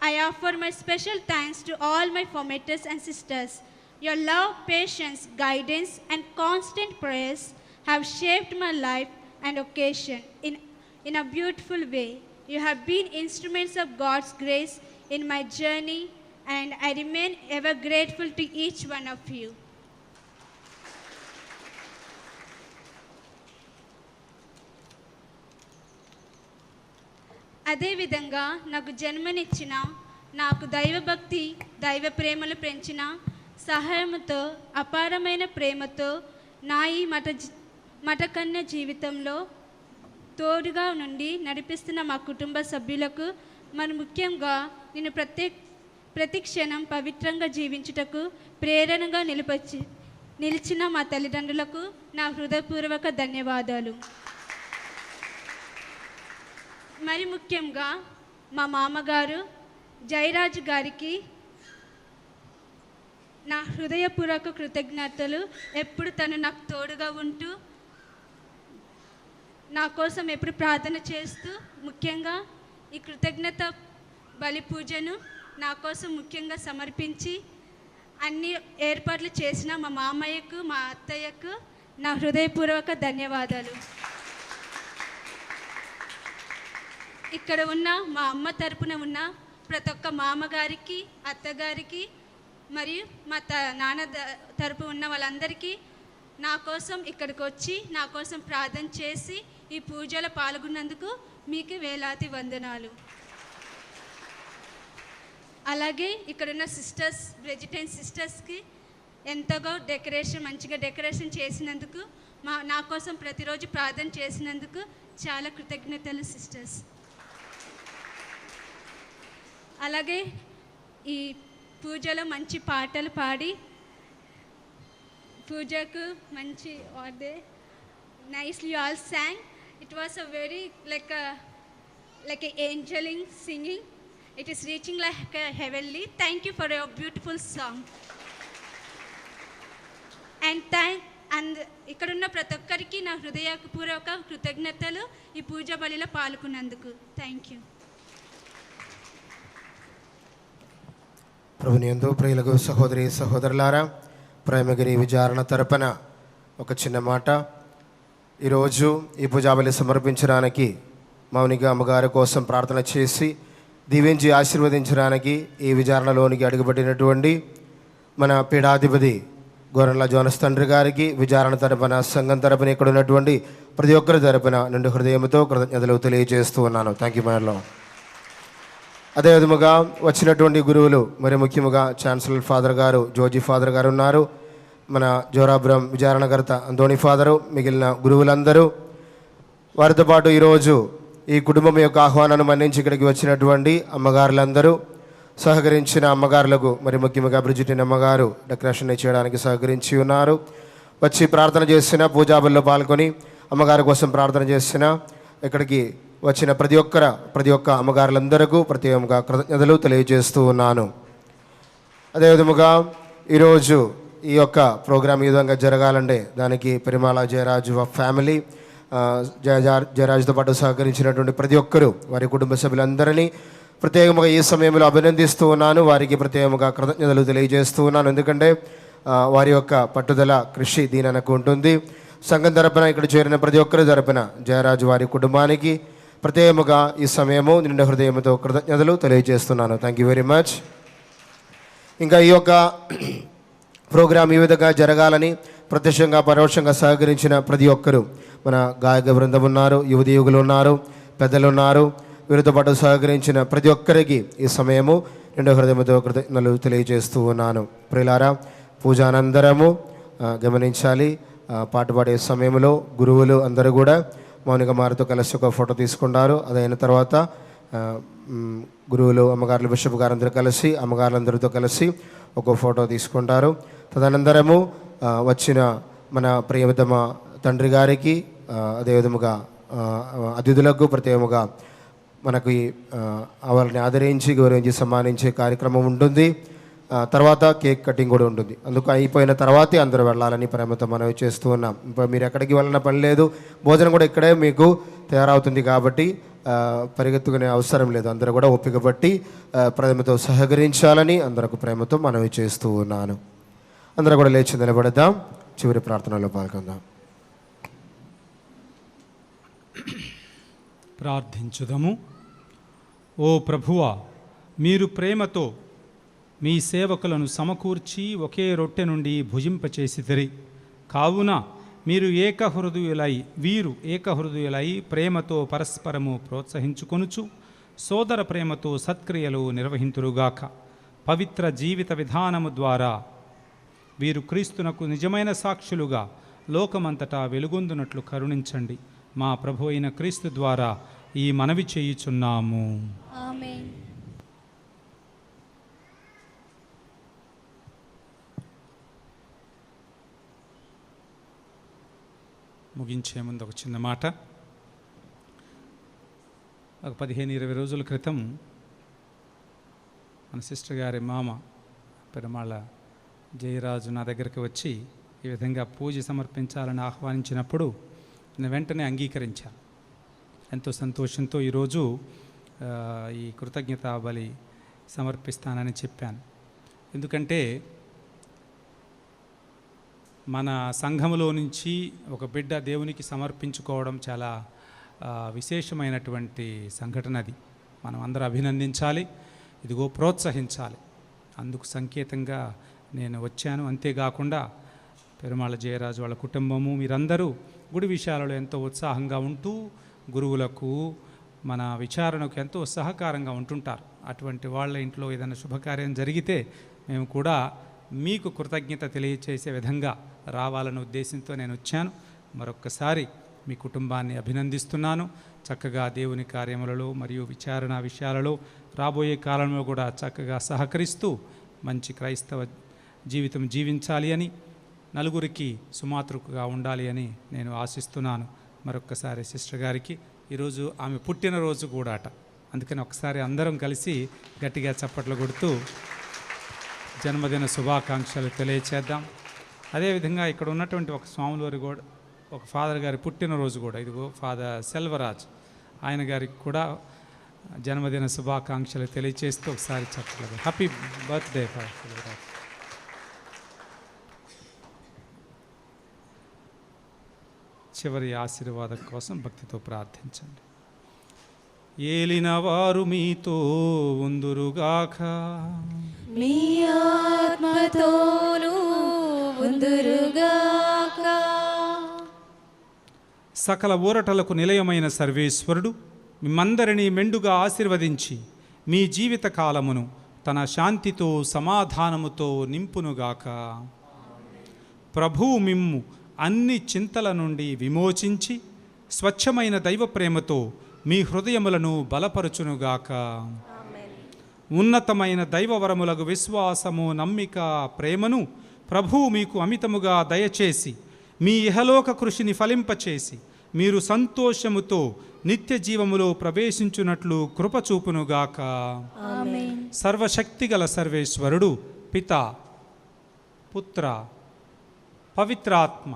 I offer my special thanks to all my formators and sisters. Your love, patience, guidance, and constant prayers have shaped my life and occasion in a beautiful way. You have been instruments of God's grace in my journey, and I remain ever grateful to each one of you. అదేవిధంగా నాకు జన్మనిచ్చిన, నాకు దైవభక్తి, దైవ ప్రేమలు పెంచిన, సహాయంతో, అపారమైన ప్రేమతో నా ఈ మఠకన్య జీవితంలో తోడుగా నుండి నడిపిస్తున్న మా కుటుంబ సభ్యులకు, మరి ముఖ్యంగా నేను ప్రతి క్షణం పవిత్రంగా జీవించుటకు ప్రేరణగా నిలిచిన మా తల్లిదండ్రులకు నా హృదయపూర్వక ధన్యవాదాలు. మరి ముఖ్యంగా మా మామగారు జయరాజు గారికి నా హృదయపూర్వక కృతజ్ఞతలు. ఎప్పుడు తను నాకు తోడుగా ఉంటూ నా కోసం ఎప్పుడు ప్రార్థన చేస్తూ, ముఖ్యంగా ఈ కృతజ్ఞత బలి పూజను నా కోసం ముఖ్యంగా సమర్పించి అన్ని ఏర్పాట్లు చేసిన మా మామయ్యకు, మా అత్తయ్యకు నా హృదయపూర్వక ధన్యవాదాలు. ఇక్కడ ఉన్న మా అమ్మ తరపున ఉన్న ప్రతి ఒక్క మామగారికి, అత్తగారికి, మరియు మా నాన్న తరపు ఉన్న వాళ్ళందరికీ నా కోసం ఇక్కడికి వచ్చి నా కోసం ప్రార్థన చేసి ఈ పూజలో పాల్గొన్నందుకు మీకు వేలాది వందనాలు. అలాగే ఇక్కడున్న సిస్టర్స్, వెజిటేరియన్ సిస్టర్స్కి ఎంతగా మంచిగా డెకరేషన్ చేసినందుకు, నా కోసం ప్రతిరోజు ప్రార్థన చేసినందుకు చాలా కృతజ్ఞతలు సిస్టర్స్. అలాగే ఈ పూజలో మంచి పాటలు పాడి పూజకు మంచి nicely all sang. It was a very like a angelic singing. It is reaching like a heavenly. Thank you for your beautiful song. And ఇక్కడున్న ప్రతి ఒక్కరికి నా హృదయపూర్వక కృతజ్ఞతలు ఈ పూజ బలిలో పాల్గొన్నందుకు. Thank you. ప్రభుని యందు ప్రియులకు ఈరోజు ఈ పూజాబలి సమర్పించడానికి మౌనిక అమ్మగారి కోసం ప్రార్థన చేసి దీవించి ఆశీర్వదించడానికి ఈ విచారణలోనికి అడుగుపెట్టినటువంటి మన పీఠాధిపతి గోరంట్ల జోనస్ తండ్రి గారికి విచారణ తరపున సంఘం తరపున ఇక్కడ ఉన్నటువంటి ప్రతి ఒక్కరి తరపున నిండు హృదయంతో కృతజ్ఞతలు తెలియజేస్తూ ఉన్నాను. Thank you my lord. అదేవిధముగా వచ్చినటువంటి గురువులు మరి ముఖ్యముగా ఛాన్సలర్ ఫాదర్ గారు, జోజీ ఫాదర్ గారు ఉన్నారు, మన జోరాపురం విచారణకర్త అంతోణి ఫాదరు, మిగిలిన గురువులందరూ, వారితో పాటు ఈరోజు ఈ కుటుంబం యొక్క ఆహ్వానాన్ని మన్నించి ఇక్కడికి వచ్చినటువంటి అమ్మగారులందరూ, సహకరించిన అమ్మగారులకు మరి ముఖ్యంగా బ్రిజిటిన్ అమ్మగారు డెకరేషన్ చేయడానికి సహకరించి ఉన్నారు. వచ్చి ప్రార్థన చేసిన, పూజాబల్లో పాల్గొని అమ్మగారి కోసం ప్రార్థన చేసిన ఇక్కడికి వచ్చిన ప్రతి ఒక్క అమ్మగారులందరికీ ప్రత్యేకంగా కృతజ్ఞతలు తెలియజేస్తూ ఉన్నాను. అదేవిధముగా ఈరోజు ఈ యొక్క ప్రోగ్రాం ఈ విధంగా జరగాలంటే దానికి పరిమాల జయరాజు ఫ్యామిలీ, జయరాజుతో పాటు సహకరించినటువంటి ప్రతి ఒక్కరూ, వారి కుటుంబ సభ్యులందరినీ ప్రత్యేకంగా ఈ సమయంలో అభినందిస్తూ ఉన్నాను. వారికి ప్రత్యేకంగా కృతజ్ఞతలు తెలియజేస్తూ ఉన్నాను. ఎందుకంటే వారి యొక్క పట్టుదల, కృషి దీననకు ఉంటుంది. సంఘం తరపున ఇక్కడ చేరిన ప్రతి ఒక్కరి తరపున జయరాజు వారి కుటుంబానికి ప్రత్యేకంగా ఈ సమయము నిండు హృదయంతో కృతజ్ఞతలు తెలియజేస్తున్నాను. Thank you very much. ఇంకా ఈ యొక్క ప్రోగ్రాం ఈ విధంగా జరగాలని ప్రత్యక్షంగా పరోక్షంగా సహకరించిన ప్రతి ఒక్కరూ, మన గాయక బృందం ఉన్నారు, యువతి యువకులు ఉన్నారు, పెద్దలు ఉన్నారు, వీరితో పాటు సహకరించిన ప్రతి ఒక్కరికి ఈ సమయము నిండు హృదయంతో కృతజ్ఞతలు తెలియజేస్తూ ఉన్నాను. ప్రియులారా, పూజానందరము గమనించాలి. పాట పాడే సమయంలో గురువులు అందరూ కూడా మౌనిక మారితో కలిసి ఒక ఫోటో తీసుకుంటారు. అదైన తర్వాత గురువులు, అమ్మగారులు, బిషప్ గారు అందరూ కలిసి అమ్మగారులందరితో కలిసి ఒక ఫోటో తీసుకుంటారు. తదనంతరము వచ్చిన మన ప్రియతమ తండ్రి గారికి, అదేవిధముగా అతిథులకు ప్రత్యేకముగా మనకి వాళ్ళని ఆదరించి గౌరవించి సన్మానించే కార్యక్రమం ఉంటుంది. తర్వాత కేక్ కటింగ్ కూడా ఉంటుంది. అందుకు అయిపోయిన తర్వాతే అందరూ వెళ్ళాలని ప్రేమతో మనవి చేస్తూ ఉన్నాం. ఇప్పుడు మీరు ఎక్కడికి వెళ్ళిన పని లేదు, భోజనం కూడా ఇక్కడే మీకు తయారవుతుంది కాబట్టి పరిగెత్తుకునే అవసరం లేదు. అందరూ కూడా ఓపిక బట్టి ప్రేమతో సహకరించాలని అందరికి ప్రేమతో మనవి చేస్తూ ఉన్నాను. అందరూ కూడా లేచి నిలబడదాం, చివరి ప్రార్థనలో పాల్గొందాం. ప్రార్థించుదము. ఓ ప్రభువా, మీరు ప్రేమతో మీ సేవకులను సమకూర్చి ఒకే రొట్టె నుండి భుజింపచేసితిరి. కావున వీరు ఏకహృదయులై ప్రేమతో పరస్పరము ప్రోత్సహించుకొనుచు సోదర ప్రేమతో సత్క్రియలు నిర్వహింతురుగాక. పవిత్ర జీవిత విధానము ద్వారా వీరు క్రీస్తునకు నిజమైన సాక్షులుగా లోకమంతటా వెలుగొందునట్లు కరుణించండి. మా ప్రభు అయిన క్రీస్తు ద్వారా ఈ మనవి చేయుచున్నాము. ఆమేన్. ముగించే ముందు ఒక చిన్న మాట. ఒక 15-20 రోజుల క్రితం మన సిస్టర్ గారి మామ పెరుమాళ జయరాజు నా దగ్గరికి వచ్చి ఈ విధంగా పూజ సమర్పించాలని ఆహ్వానించినప్పుడు నేను వెంటనే అంగీకరించాను. ఎంతో సంతోషంతో ఈరోజు ఈ కృతజ్ఞతా బలి సమర్పిస్తానని చెప్పాను. ఎందుకంటే మన సంఘములో నుంచి ఒక బిడ్డ దేవునికి సమర్పించుకోవడం చాలా విశేషమైనటువంటి సంఘటన. అది మనం అందరూ అభినందించాలి, ఇదిగో ప్రోత్సహించాలి. అందుకు సంకేతంగా నేను వచ్చాను. అంతేకాకుండా పెరుమాళ జయరాజు వాళ్ళ కుటుంబము, మీరందరూ గుడి విషయాలలో ఎంతో ఉత్సాహంగా ఉంటూ గురువులకు, మన విచారణకు ఎంతో సహకారంగా ఉంటుంటారు. అటువంటి వాళ్ళ ఇంట్లో ఏదైనా శుభకార్యం జరిగితే మేము కూడా మీకు కృతజ్ఞత తెలియచేసే విధంగా రావాలనే ఉద్దేశంతో నేను వచ్చాను. మరొక్కసారి మీ కుటుంబాన్ని అభినందిస్తున్నాను. చక్కగా దేవుని కార్యములలో మరియు విచారణ విషయాలలో రాబోయే కాలంలో కూడా చక్కగా సహకరిస్తూ మంచి క్రైస్తవ జీవితం జీవించాలి అని, నలుగురికి సుమాతృకగా ఉండాలి అని నేను ఆశిస్తున్నాను. మరొక్కసారి సిస్టర్ గారికి ఈరోజు ఆమె పుట్టినరోజు కూడా అట. అందుకని ఒకసారి అందరం కలిసి గట్టిగా చప్పట్లు కొడుతూ జన్మదిన శుభాకాంక్షలు తెలియచేద్దాం. అదేవిధంగా ఇక్కడ ఉన్నటువంటి ఒక స్వాముల వారి కూడా, ఒక ఫాదర్ గారి పుట్టినరోజు కూడా, ఇదిగో ఫాదర్ సెల్వరాజ్, ఆయన గారికి కూడా జన్మదిన శుభాకాంక్షలు తెలియచేస్తూ ఒకసారి చప్పట్లు. Happy birthday father Selvaraj. చివరి ఆశీర్వాదం కోసం భక్తితో ప్రార్థించండి. ఏలిన వారు మీతో ఉందురుగాక. మీ ఆత్మతోనూ ఉందురుగాక. సకల ఊరటలకు నిలయమైన సర్వేశ్వరుడు మిమ్మందరినీ మెండుగా ఆశీర్వదించి మీ జీవిత కాలమును తన శాంతితో సమాధానముతో నింపునుగాక. ప్రభువు మిమ్ము అన్ని చింతల నుండి విమోచించి స్వచ్ఛమైన దైవ ప్రేమతో మీ హృదయములను బలపరచునుగాక. ఉన్నతమైన దైవవరములకు విశ్వాసము, నమ్మిక, ప్రేమను ప్రభువు మీకు అమితముగా దయచేసి మీ ఇహలోక కృషిని ఫలింపచేసి మీరు సంతోషముతో నిత్య జీవములో ప్రవేశించున్నట్లు కృపచూపునుగాక. సర్వశక్తిగల సర్వేశ్వరుడు పిత, పుత్ర, పవిత్రాత్మ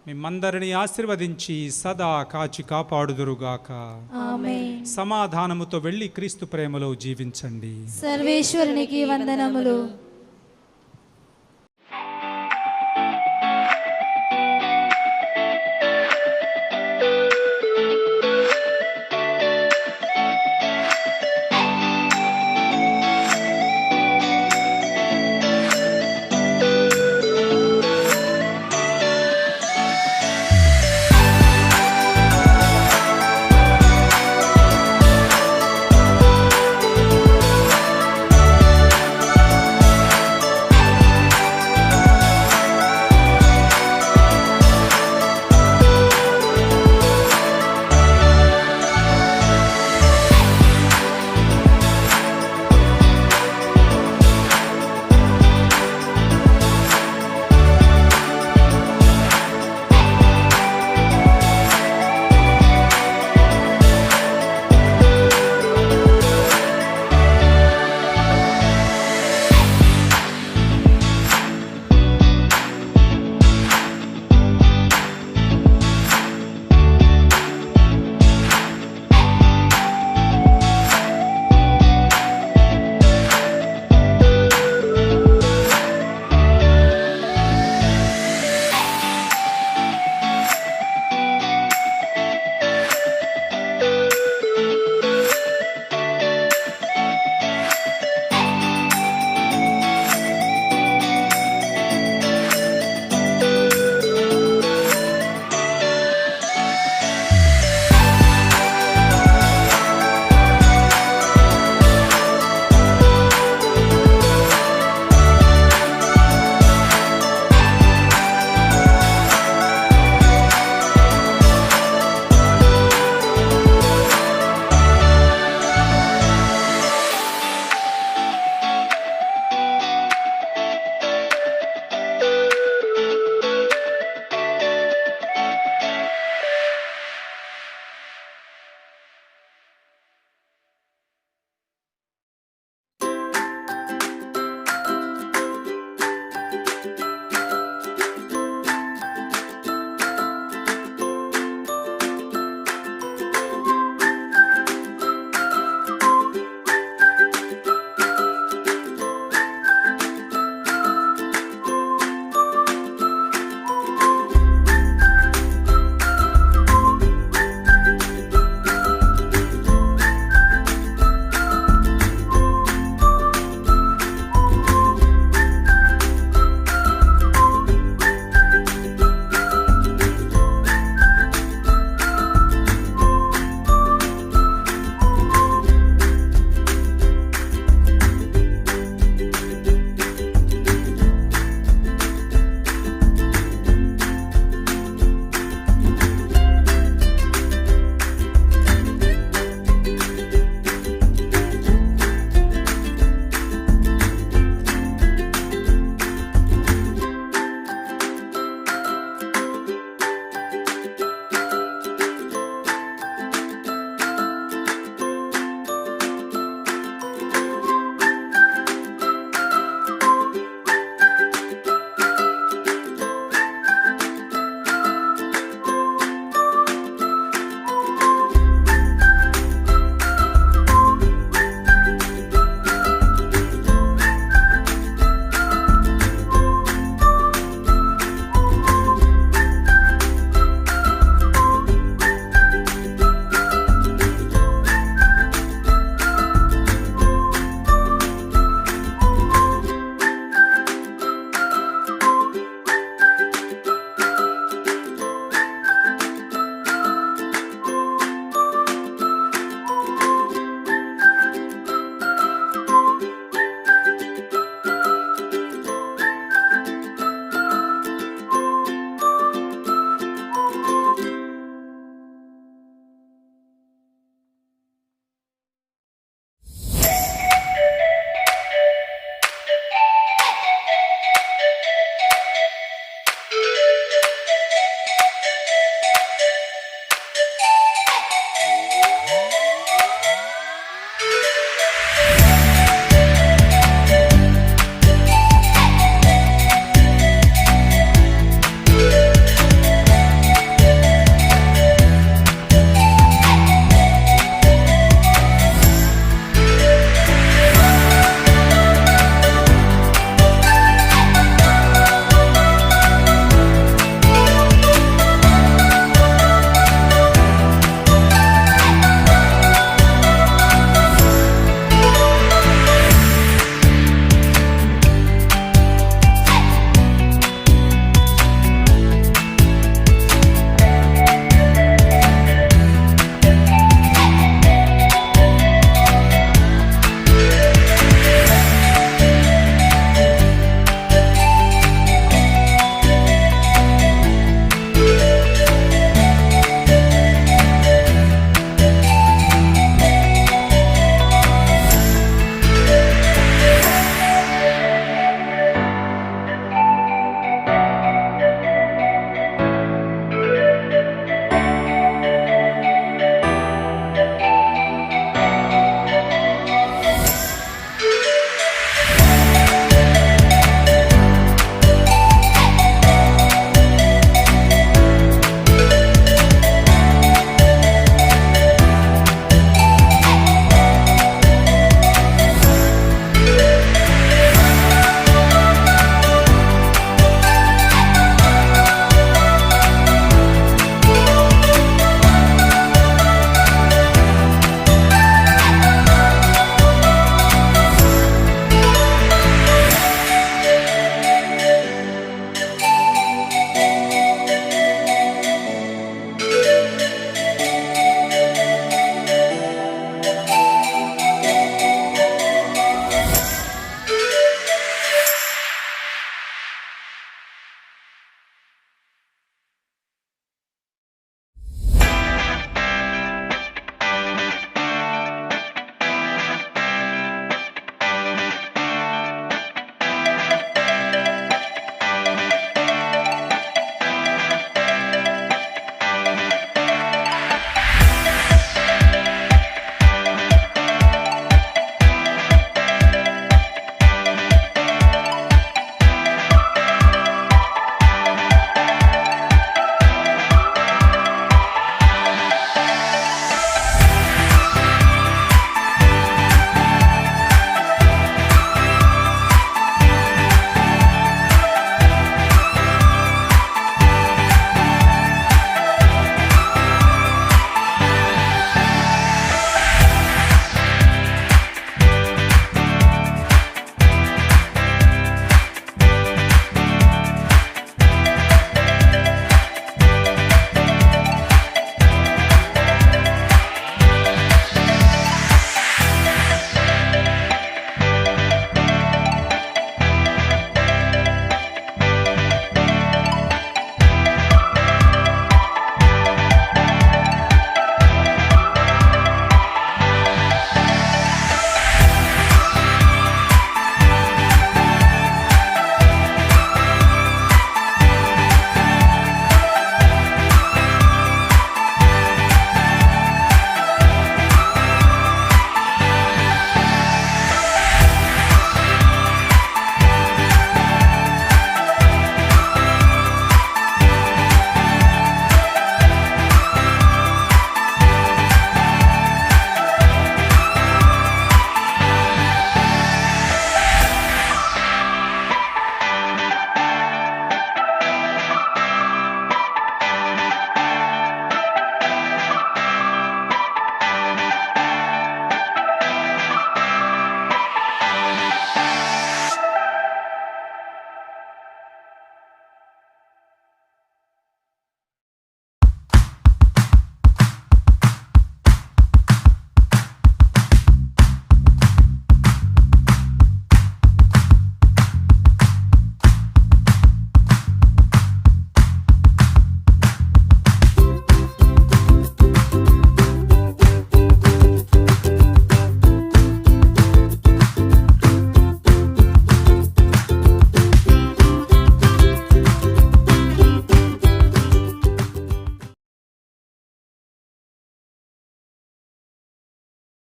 మిమ్మందరినీ ఆశీర్వదించి సదా కాచి కాపాడుదురుగాక. సమాధానముతో వెళ్ళి క్రీస్తు ప్రేమలో జీవించండి. సర్వేశ్వరునికి వందనములు.